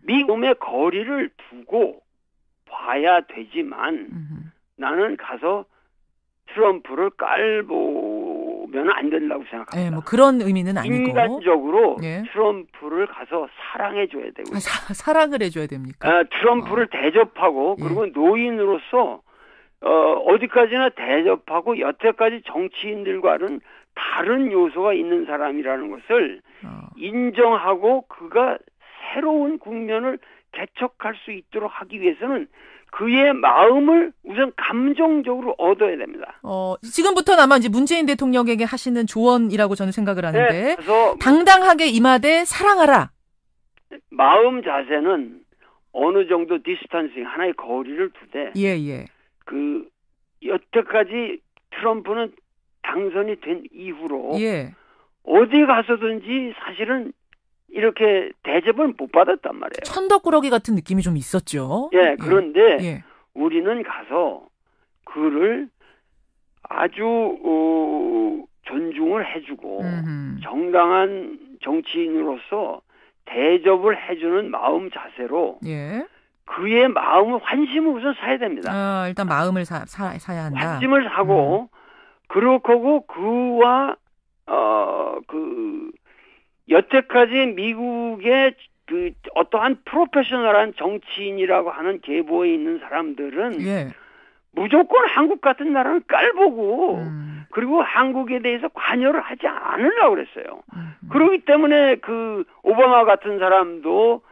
B: 미국의 거리를 두고 봐야 되지만 나는 가서 트럼프를 깔보면 안 된다고 생각합니다.
A: 뭐 그런 의미는 아니고
B: 인간적으로 트럼프를 가서 사랑해줘야 되고
A: 사랑을 해줘야 됩니까?
B: 트럼프를 대접하고 그리고 노인으로서 어디까지나 대접하고 여태까지 정치인들과는 다른 요소가 있는 사람이라는 것을 인정하고 그가 새로운 국면을 개척할 수 있도록 하기 위해서는 그의 마음을 우선 감정적으로 얻어야 됩니다.
A: 지금부터는 아마 이제 문재인 대통령에게 하시는 조언이라고 저는 생각을 하는데,
B: 네, 그래서
A: 당당하게 임하되 사랑하라.
B: 마음 자세는 어느 정도 디스턴싱, 하나의 거리를 두되,
A: 예.
B: 그 여태까지 트럼프는 당선이 된 이후로
A: 예.
B: 어디 가서든지 사실은 이렇게 대접을 못 받았단 말이에요.
A: 천덕꾸러기 같은 느낌이 좀 있었죠.
B: 예, 그런데
A: 예.
B: 우리는 가서 그를 아주 존중을 해주고 정당한 정치인으로서 대접을 해주는 마음 자세로
A: 예.
B: 그의 마음을 환심을 우선 사야 됩니다.
A: 일단 마음을 사야 한다.
B: 환심을 사고 그렇고 그와 여태까지 미국의 그 어떠한 프로페셔널한 정치인이라고 하는 계보에 있는 사람들은
A: 예.
B: 무조건 한국 같은 나라는 깔보고 그리고 한국에 대해서 관여를 하지 않으려고 그랬어요. 그렇기 때문에 그 오바마 같은 사람도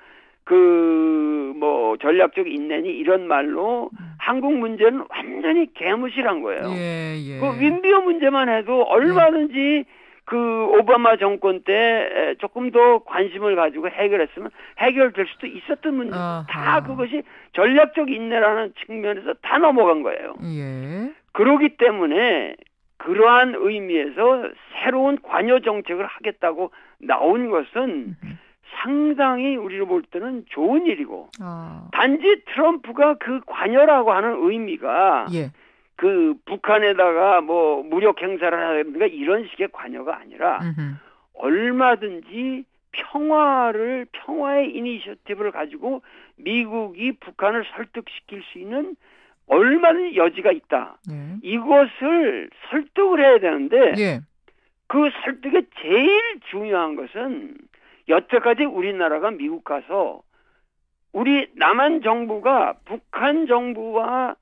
B: 전략적 인내니 이런 말로 한국 문제는 완전히 개무시한 거예요.
A: 예.
B: 그 윈비어 문제만 해도 얼마든지 그 오바마 정권 때 조금 더 관심을 가지고 해결했으면 해결될 수도 있었던 문제. 다 그것이 전략적 인내라는 측면에서 다 넘어간 거예요.
A: 예.
B: 그렇기 때문에 그러한 의미에서 새로운 관여 정책을 하겠다고 나온 것은 상당히 우리로 볼 때는 좋은 일이고 단지 트럼프가 그 관여라고 하는 의미가
A: 예.
B: 그 북한에다가 뭐 무력 행사를 하든가 이런 식의 관여가 아니라 얼마든지 평화의 이니셔티브를 가지고 미국이 북한을 설득시킬 수 있는 얼마든지 여지가 있다.
A: 예.
B: 이것을 설득을 해야 되는데
A: 예.
B: 그 설득의 제일 중요한 것은 여태까지 우리나라가 미국 가서 우리 남한 정부가 북한 정부와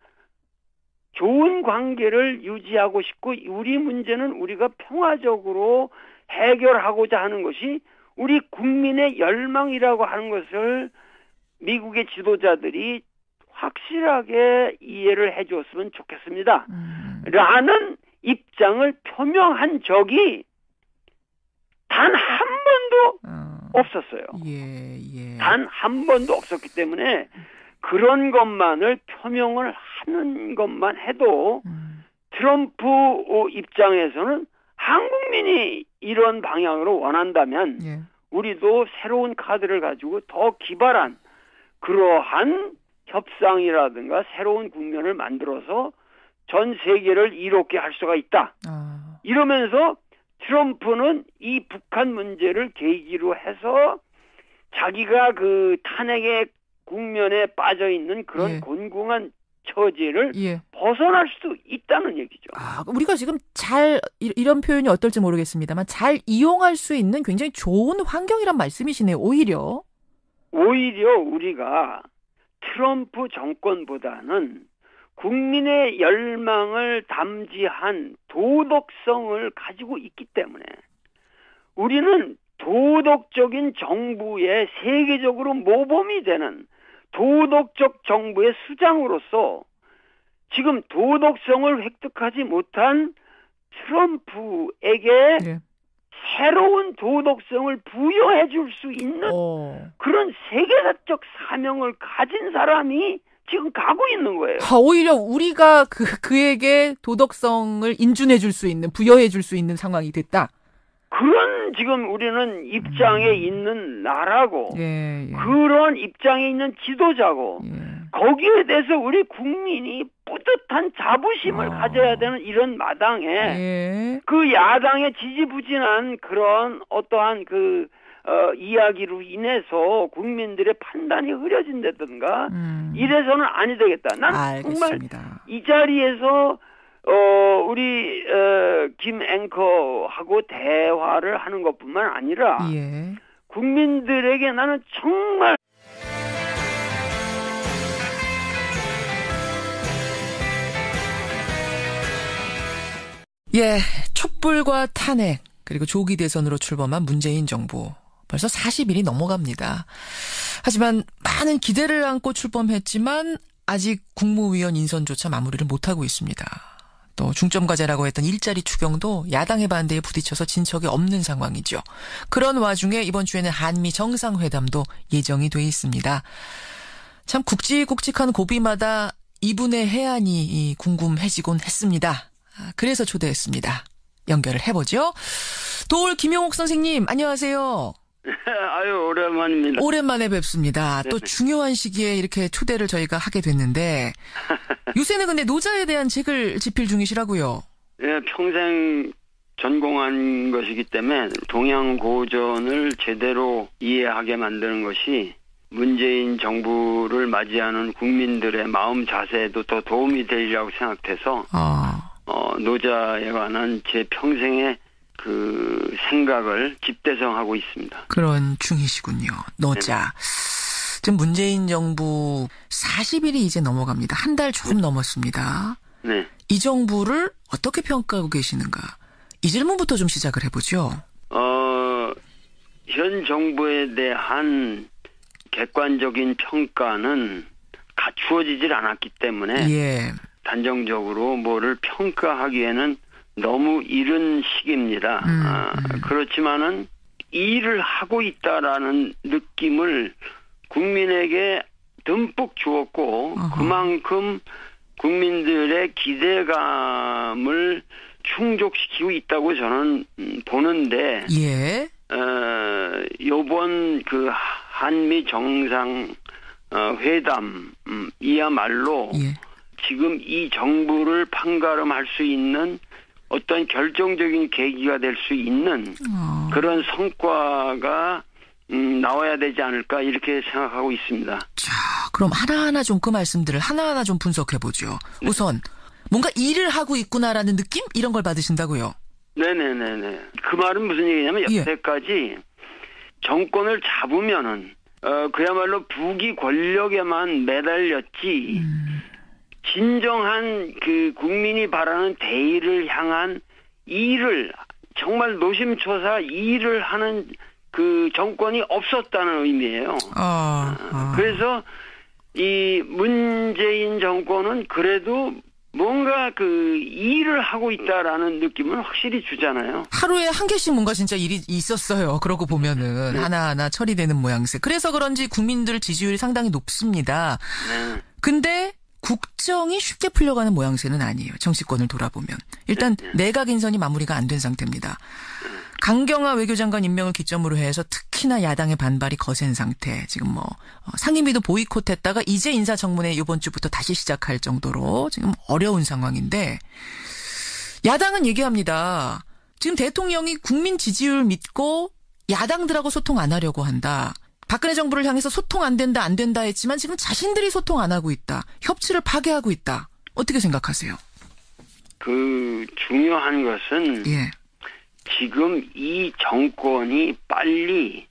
B: 좋은 관계를 유지하고 싶고 우리 문제는 우리가 평화적으로 해결하고자 하는 것이 우리 국민의 열망이라고 하는 것을 미국의 지도자들이 확실하게 이해를 해줬으면 좋겠습니다. 라는 입장을 표명한 적이 단 한 번도 없었어요.
A: 예.
B: 단 한 번도 없었기 때문에 그런 것만을 표명을 하는 것만 해도 트럼프 입장에서는 한국민이 이런 방향으로 원한다면 우리도 새로운 카드를 가지고 더 기발한 그러한 협상이라든가 새로운 국면을 만들어서 전 세계를 이롭게 할 수가 있다. 이러면서 트럼프는 이 북한 문제를 계기로 해서 자기가 그 탄핵의 국면에 빠져 있는 그런 곤궁한 처지를 벗어날 수도 있다는 얘기죠.
A: 우리가 지금 이런 표현이 어떨지 모르겠습니다만 잘 이용할 수 있는 굉장히 좋은 환경이란 말씀이시네요. 오히려 우리가 트럼프 정권보다는 국민의 열망을 담지한 도덕성을 가지고 있기 때문에 우리는 도덕적인 정부의 세계적으로 모범이 되는 도덕적 정부의 수장으로서 지금 도덕성을 획득하지 못한 트럼프에게 새로운 도덕성을 부여해 줄 수 있는 그런 세계적 사명을 가진 사람이 지금 가고 있는 거예요. 오히려 우리가 그에게 도덕성을 인준해 줄 수 있는, 부여해 줄 수 있는 상황이 됐다.
B: 그런 지금 우리는 입장에 있는 나라고 그런 입장에 있는 지도자고 거기에 대해서 우리 국민이 뿌듯한 자부심을 가져야 되는 이런 마당에 그 야당의 지지부진한 그런 어떠한 이야기로 인해서 국민들의 판단이 흐려진다든가 이래서는 아니 되겠다. 난
A: 알겠습니다.
B: 정말 이 자리에서 우리 김 앵커하고 대화를 하는 것뿐만 아니라 국민들에게 나는 정말
A: 촛불과 탄핵 그리고 조기 대선으로 출범한 문재인 정부 벌써 40일이 넘어갑니다. 하지만 많은 기대를 안고 출범했지만 아직 국무위원 인선조차 마무리를 못하고 있습니다. 또 중점과제라고 했던 일자리 추경도 야당의 반대에 부딪혀서 진척이 없는 상황이죠. 그런 와중에 이번 주에는 한미 정상회담도 예정이 돼 있습니다. 참 굵직굵직한 고비마다 이분의 해안이 궁금해지곤 했습니다. 그래서 초대했습니다. 연결을 해보죠. 도올 김용옥 선생님, 안녕하세요.
B: 아유, 오랜만입니다.
A: 오랜만에 뵙습니다. 또 중요한 시기에 이렇게 초대를 저희가 하게 됐는데 요새는 근데 노자에 대한 책을 집필 중이시라고요.
B: 예, 평생 전공한 것이기 때문에 동양고전을 제대로 이해하게 만드는 것이 문재인 정부를 맞이하는 국민들의 마음 자세에도 더 도움이 되리라고 생각돼서 노자에 관한 제 평생의 그 생각을 집대성하고 있습니다.
A: 그런 중이시군요. 노자. 지금 문재인 정부 40일이 이제 넘어갑니다. 한 달 조금 넘었습니다.
B: 네.
A: 이 정부를 어떻게 평가하고 계시는가? 이 질문부터 좀 시작을 해보죠.
B: 현 정부에 대한 객관적인 평가는 갖추어지질 않았기 때문에
A: 예.
B: 단정적으로 뭐를 평가하기에는 너무 이른 시기입니다. 그렇지만은 일을 하고 있다라는 느낌을 국민에게 듬뿍 주었고 그만큼 국민들의 기대감을 충족시키고 있다고 저는 보는데
A: 예.
B: 요번 그 한미 정상 회담 이야말로
A: 예.
B: 지금 이 정부를 판가름할 수 있는 어떤 결정적인 계기가 될 수 있는 그런 성과가 나와야 되지 않을까 이렇게 생각하고 있습니다.
A: 자, 그럼 하나하나 좀 그 말씀들을 하나하나 좀 분석해보죠. 네. 우선 뭔가 일을 하고 있구나라는 느낌? 이런 걸 받으신다고요?
B: 네네네네. 그 말은 무슨 얘기냐면 여태까지 정권을 잡으면은 그야말로 부귀 권력에만 매달렸지 진정한 그 국민이 바라는 대의를 향한 일을 정말 노심초사 일을 하는 그 정권이 없었다는 의미예요. 그래서 이 문재인 정권은 그래도 뭔가 그 일을 하고 있다라는 느낌을 확실히 주잖아요.
A: 하루에 한 개씩 뭔가 진짜 일이 있었어요. 그러고 보면은 하나하나 처리되는 모양새. 그래서 그런지 국민들 지지율이 상당히 높습니다. 근데 국정이 쉽게 풀려가는 모양새는 아니에요. 정치권을 돌아보면. 일단 내각 인선이 마무리가 안 된 상태입니다. 강경화 외교장관 임명을 기점으로 해서 특히나 야당의 반발이 거센 상태. 지금 뭐 상임위도 보이콧했다가 이제 인사청문회 이번 주부터 다시 시작할 정도로 지금 어려운 상황인데 야당은 얘기합니다. 지금 대통령이 국민 지지율 믿고 야당들하고 소통 안 하려고 한다. 박근혜 정부를 향해서 소통 안 된다 했지만 지금 자신들이 소통 안 하고 있다. 협치를 파괴하고 있다. 어떻게 생각하세요?
B: 그 중요한 것은 지금 이 정권이 빨리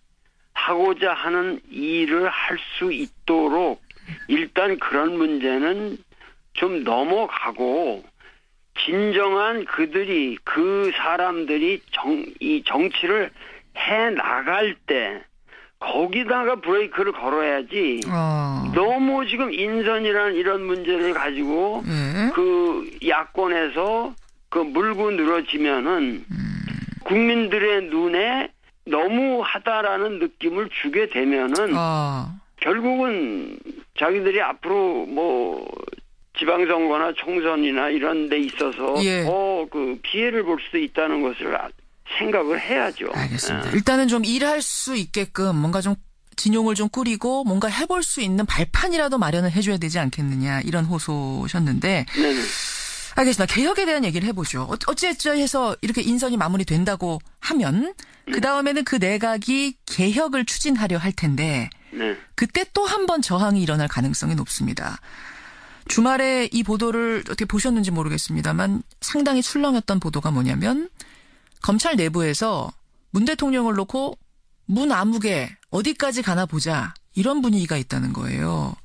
B: 하고자 하는 일을 할 수 있도록 일단 그런 문제는 좀 넘어가고 진정한 그 사람들이 이 정치를 해 나갈 때 거기다가 브레이크를 걸어야지. 너무 지금 인선이라는 이런 문제를 가지고 그 야권에서 그 물고 늘어지면은 국민들의 눈에 너무하다라는 느낌을 주게 되면은 결국은 자기들이 앞으로 뭐 지방선거나 총선이나 이런 데 있어서 더 그 피해를 볼 수도 있다는 것을 생각을 해야죠.
A: 알겠습니다. 일단은 좀 일할 수 있게끔 뭔가 좀 진용을 좀 꾸리고 뭔가 해볼 수 있는 발판이라도 마련을 해줘야 되지 않겠느냐 이런 호소셨는데
B: 네네.
A: 알겠습니다. 개혁에 대한 얘기를 해보죠. 어찌해서 이렇게 인선이 마무리된다고 하면 그 다음에는 그 내각이 개혁을 추진하려 할 텐데 그때 또 한 번 저항이 일어날 가능성이 높습니다. 주말에 이 보도를 어떻게 보셨는지 모르겠습니다만 상당히 출렁였던 보도가 뭐냐면 검찰 내부에서 문 대통령을 놓고 문 아무개 어디까지 가나 보자 이런 분위기가 있다는 거예요.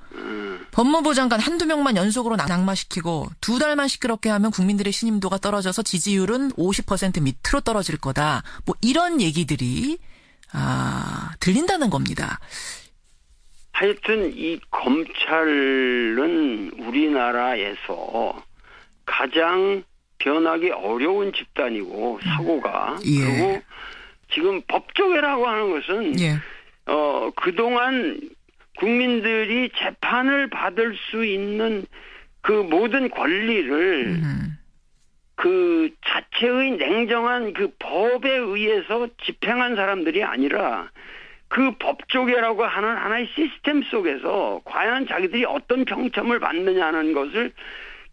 A: 법무부 장관 한두 명만 연속으로 낙마시키고 2달만 시끄럽게 하면 국민들의 신임도가 떨어져서 지지율은 50% 밑으로 떨어질 거다. 뭐 이런 얘기들이 들린다는 겁니다.
B: 하여튼 이 검찰은 우리나라에서 가장 변하기 어려운 집단이고 사고가
A: 예.
B: 그리고 지금 법조계라고 하는 것은
A: 예.
B: 그동안 국민들이 재판을 받을 수 있는 그 모든 권리를 그 자체의 냉정한 그 법에 의해서 집행한 사람들이 아니라 그 법조계라고 하는 하나의 시스템 속에서 과연 자기들이 어떤 평점을 받느냐는 것을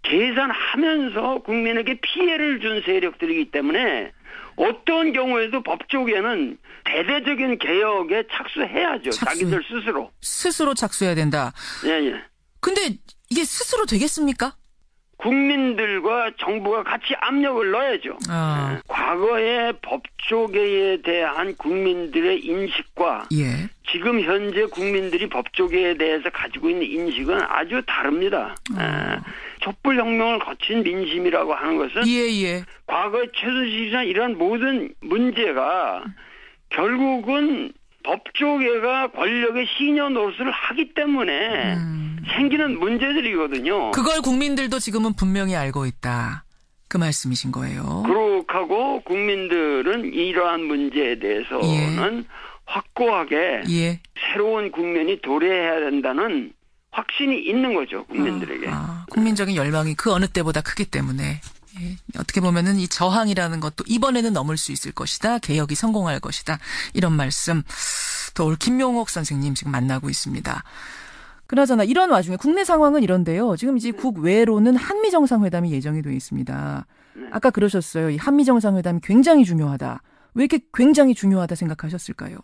B: 계산하면서 국민에게 피해를 준 세력들이기 때문에 어떤 경우에도 법조계는 대대적인 개혁에 착수해야죠. 자기들 스스로.
A: 스스로 착수해야 된다.
B: 예.
A: 근데 이게 스스로 되겠습니까?
B: 국민들과 정부가 같이 압력을 넣어야죠. 과거의 법조계에 대한 국민들의 인식과
A: 예.
B: 지금 현재 국민들이 법조계에 대해서 가지고 있는 인식은 아주 다릅니다. 촛불혁명을 거친 민심이라고 하는 것은
A: 예.
B: 과거의 최순실이나 이런 모든 문제가 결국은 법조계가 권력의 시녀 노릇을 하기 때문에 생기는 문제들이거든요.
A: 그걸 국민들도 지금은 분명히 알고 있다. 그 말씀이신 거예요.
B: 그렇고 국민들은 이러한 문제에 대해서는 확고하게 새로운 국면이 도래해야 된다는 확신이 있는 거죠. 국민들에게.
A: 국민적인 열망이 그 어느 때보다 크기 때문에. 예, 어떻게 보면은 이 저항이라는 것도 이번에는 넘을 수 있을 것이다. 개혁이 성공할 것이다. 이런 말씀 더 올 김용옥 선생님 지금 만나고 있습니다. 그나저나 이런 와중에 국내 상황은 이런데요. 지금 이제 국외로는 한미 정상회담이 예정이 돼 있습니다. 아까 그러셨어요. 이 한미 정상회담이 굉장히 중요하다. 왜 이렇게 굉장히 중요하다 생각하셨을까요?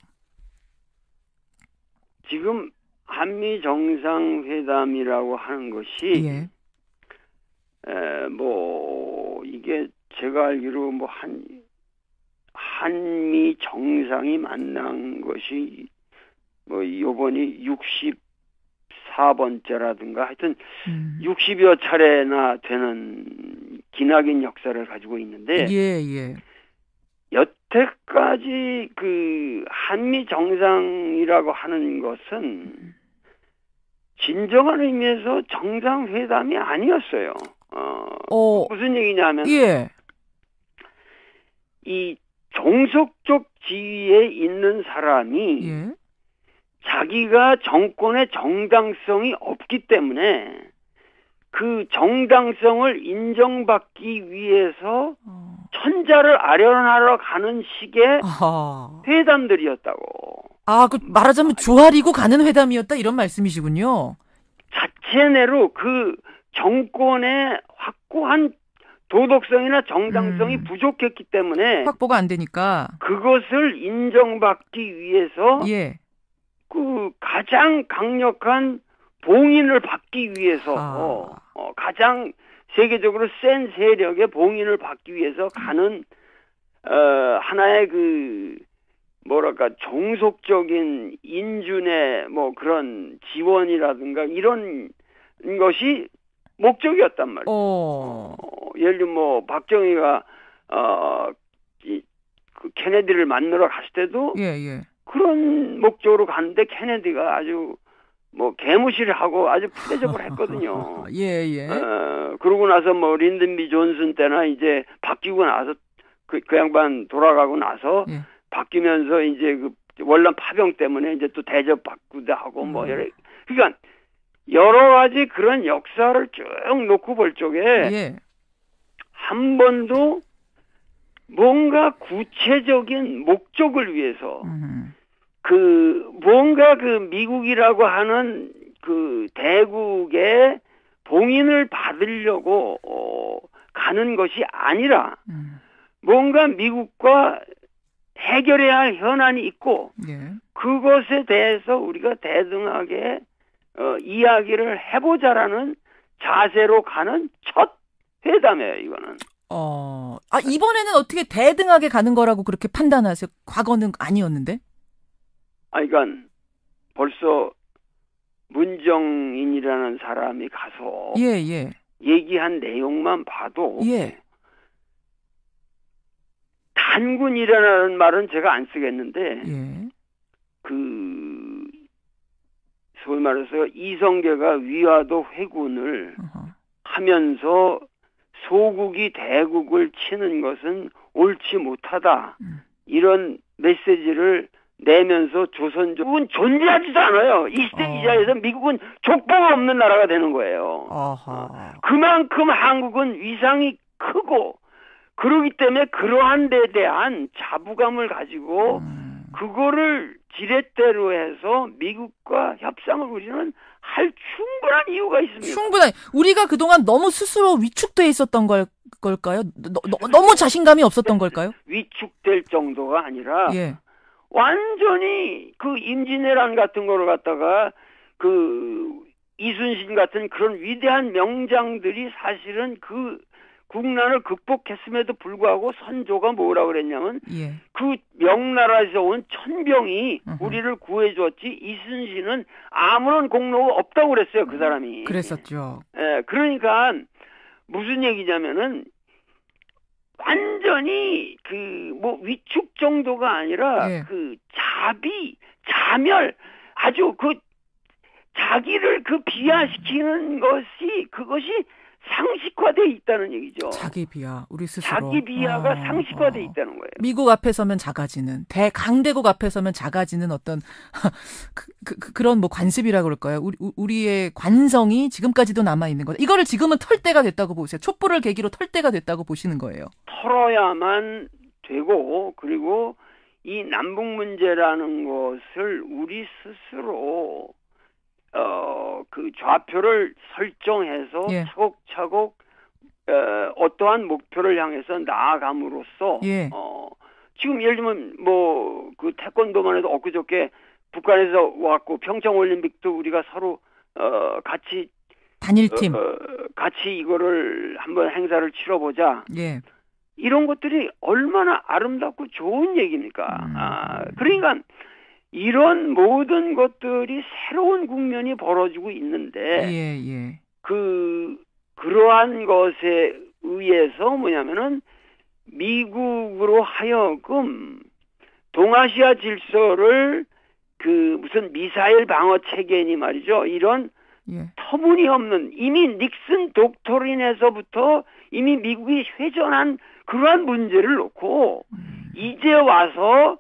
B: 지금 한미 정상회담이라고 하는 것이 이게 제가 알기로 한미 정상이 만난 것이 요번이 64번째라든가 하여튼 60여 차례나 되는 기나긴 역사를 가지고 있는데 여태까지 그 한미 정상이라고 하는 것은 진정한 의미에서 정상회담이 아니었어요. 무슨 얘기냐면 이 종속적 지위에 있는 사람이 자기가 정권의 정당성이 없기 때문에 그 정당성을 인정받기 위해서 천자를 아련하러 가는 식의 회담들이었다고.
A: 그 말하자면 조아리고 가는 회담이었다 이런 말씀이시군요.
B: 자체내로 그 정권의 확고한 도덕성이나 정당성이 부족했기 때문에
A: 확보가 안 되니까
B: 그것을 인정받기 위해서 그 가장 강력한 봉인을 받기 위해서 가장 세계적으로 센 세력의 봉인을 받기 위해서 가는 하나의 그 종속적인 인준의 그런 지원이라든가 이런 것이 목적이었단 말이에요. 예를 들면 박정희가 그 케네디를 만나러 갔을 때도 그런 목적으로 갔는데 케네디가 아주 개무시를 하고 아주 푸대접을 했거든요. 그러고 나서 린든 B 존슨 때나 이제 바뀌고 나서 그 양반 돌아가고 나서 바뀌면서 이제 그 월남 파병 때문에 이제 또 대접 받기도 하고 그러니까 여러 가지 그런 역사를 쭉 놓고 볼 적에 한 번도 뭔가 구체적인 목적을 위해서 뭔가 미국이라고 하는 그 대국의 봉인을 받으려고 가는 것이 아니라 뭔가 미국과 해결해야 할 현안이 있고 그것에 대해서 우리가 대등하게 이야기를 해보자라는 자세로 가는 첫 회담이에요, 이거는.
A: 이번에는 어떻게 대등하게 가는 거라고 그렇게 판단하세요? 과거는 아니었는데?
B: 그러니까 벌써 문정인이라는 사람이 가서 얘기한 내용만 봐도 단군이라는 말은 제가 안 쓰겠는데 그 소위 말해서 이성계가 위화도 회군을 하면서 소국이 대국을 치는 것은 옳지 못하다. 이런 메시지를 내면서 조선족은 존재하지도 않아요. 이 시대 이자에서 미국은 족보가 없는 나라가 되는 거예요. 그만큼 한국은 위상이 크고 그러기 때문에 그러한 데에 대한 자부감을 가지고 그거를 지렛대로 해서 미국과 협상을 우리는 할 충분한 이유가 있습니다.
A: 충분한. 우리가 그동안 너무 스스로 위축돼 있었던 걸까요? 너무 자신감이 없었던 걸까요?
B: 위축될 정도가 아니라
A: 예.
B: 완전히 그 임진왜란 같은 거를 갖다가 그 이순신 같은 그런 위대한 명장들이 사실은 그 국난을 극복했음에도 불구하고 선조가 뭐라 그랬냐면
A: 예.
B: 그 명나라에서 온 천병이 우리를 구해줬지 이순신은 아무런 공로가 없다고 그랬어요. 그 사람이.
A: 그랬었죠.
B: 예, 그러니까 무슨 얘기냐면은 완전히 그 뭐 위축 정도가 아니라
A: 예.
B: 그 자멸 아주 그 자기를 그 비하시키는 것이 그것이 상식화돼 있다는 얘기죠.
A: 자기 비하, 우리 스스로.
B: 자기 비하가 상식화돼 있다는 거예요.
A: 미국 앞에 서면 작아지는, 강대국 앞에 서면 작아지는 어떤 그런 뭐 관습이라 그럴까요? 우리의 관성이 지금까지도 남아 있는 거다. 이거를 지금은 털 때가 됐다고 보세요. 촛불을 계기로 털 때가 됐다고 보시는 거예요.
B: 털어야만 되고 그리고 이 남북 문제라는 것을 우리 스스로 그 좌표를 설정해서
A: 예.
B: 차곡차곡 어떠한 목표를 향해서 나아감으로써
A: 예.
B: 지금 예를 들면 뭐 그 태권도만 해도 엊그저께 북한에서 왔고 평창 올림픽도 우리가 서로 같이
A: 단일팀
B: 같이 이거를 한번 행사를 치러보자.
A: 예.
B: 이런 것들이 얼마나 아름답고 좋은 얘기입니까? 그러니까 이런 모든 것들이 새로운 국면이 벌어지고 있는데
A: 예.
B: 그러한 것에 의해서 뭐냐면은 미국으로 하여금 동아시아 질서를 그 무슨 미사일 방어 체계니 말이죠. 이런
A: 예.
B: 터무니없는 이미 닉슨 독토린에서부터 이미 미국이 회전한 그러한 문제를 놓고 이제 와서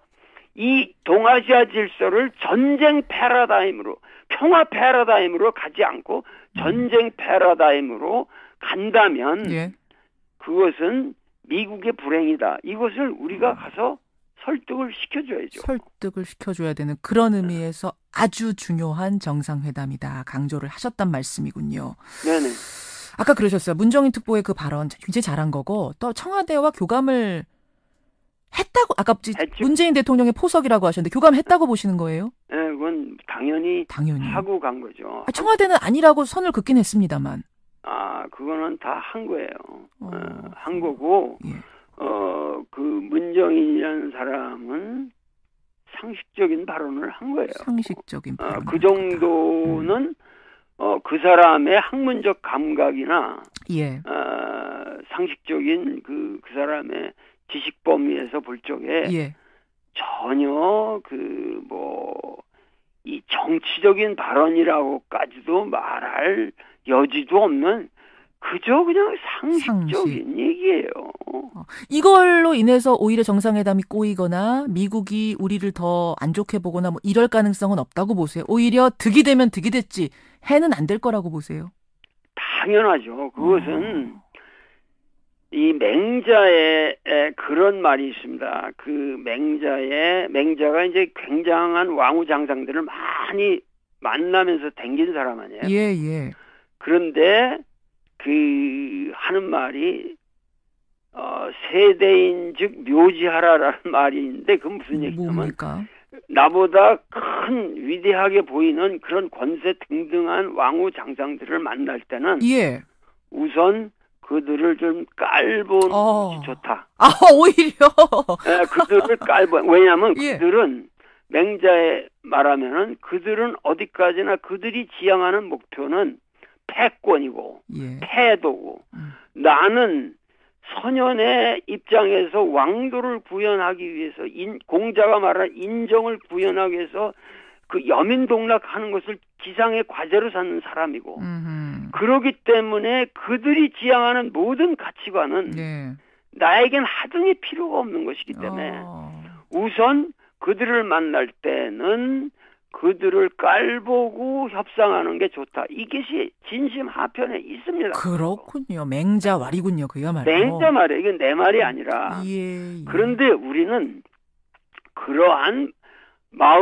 B: 이 동아시아 질서를 전쟁 패러다임으로 평화 패러다임으로 가지 않고 전쟁 패러다임으로 간다면
A: 예.
B: 그것은 미국의 불행이다. 이것을 우리가 가서 설득을 시켜줘야죠.
A: 설득을 시켜줘야 되는 그런 의미에서 아주 중요한 정상회담이다. 강조를 하셨단 말씀이군요.
B: 네네.
A: 아까 그러셨어요. 문정인 특보의 그 발언 굉장히 잘한 거고 또 청와대와 교감을 했다고 아까
B: 했죠.
A: 문재인 대통령의 포석이라고 하셨는데 교감했다고 보시는 거예요?
B: 네, 그건 당연히 하고 간 거죠.
A: 청와대는 아니라고 선을 긋긴 했습니다만.
B: 그거는 다 한 거예요. 한 거고
A: 예.
B: 그 문정인이라는 사람은 상식적인 발언을 한 거예요.
A: 상식적인 발언.
B: 그 정도는 그 사람의 학문적 감각이나
A: 예.
B: 상식적인 그 사람의 지식 범위에서 볼 적에
A: 예.
B: 전혀 이 정치적인 발언이라고까지도 말할 여지도 없는 그저 그냥 상식적인 얘기예요.
A: 이걸로 인해서 오히려 정상회담이 꼬이거나 미국이 우리를 더 안 좋게 보거나 뭐 이럴 가능성은 없다고 보세요. 오히려 득이 되면 득이 됐지 해는 안 될 거라고 보세요.
B: 당연하죠. 그것은 이 맹자에 그런 말이 있습니다. 그 맹자가 이제 굉장한 왕후장상들을 많이 만나면서 댕긴 사람 아니에요.
A: 예.
B: 그런데 그 하는 말이 세대인즉 묘지하라라는 말이 있는데 그건 무슨 얘기냐면
A: 뭡니까?
B: 나보다 큰 위대하게 보이는 그런 권세 등등한 왕후장상들을 만날 때는
A: 예.
B: 우선 그들을 좀 깔보는 것이 좋다.
A: 오히려.
B: 네, 그들을 왜냐하면
A: 예.
B: 그들은 맹자에 말하면은 그들은 어디까지나 그들이 지향하는 목표는 패권이고
A: 예.
B: 패도고 나는 선현의 입장에서 왕도를 구현하기 위해서 공자가 말한 인정을 구현하기 위해서 그 여민동락하는 것을 지상의 과제로 삼는 사람이고 그러기 때문에 그들이 지향하는 모든 가치관은
A: 네.
B: 나에겐 하등의 필요가 없는 것이기 때문에 우선 그들을 만날 때는 그들을 깔보고 협상하는 게 좋다. 이것이 진심 하편에 있습니다.
A: 그렇군요. 맹자왈이군요. 그야말로.
B: 맹자 말이에요. 이건 내 말이 아니라.
A: 예.
B: 그런데 우리는 그러한 마음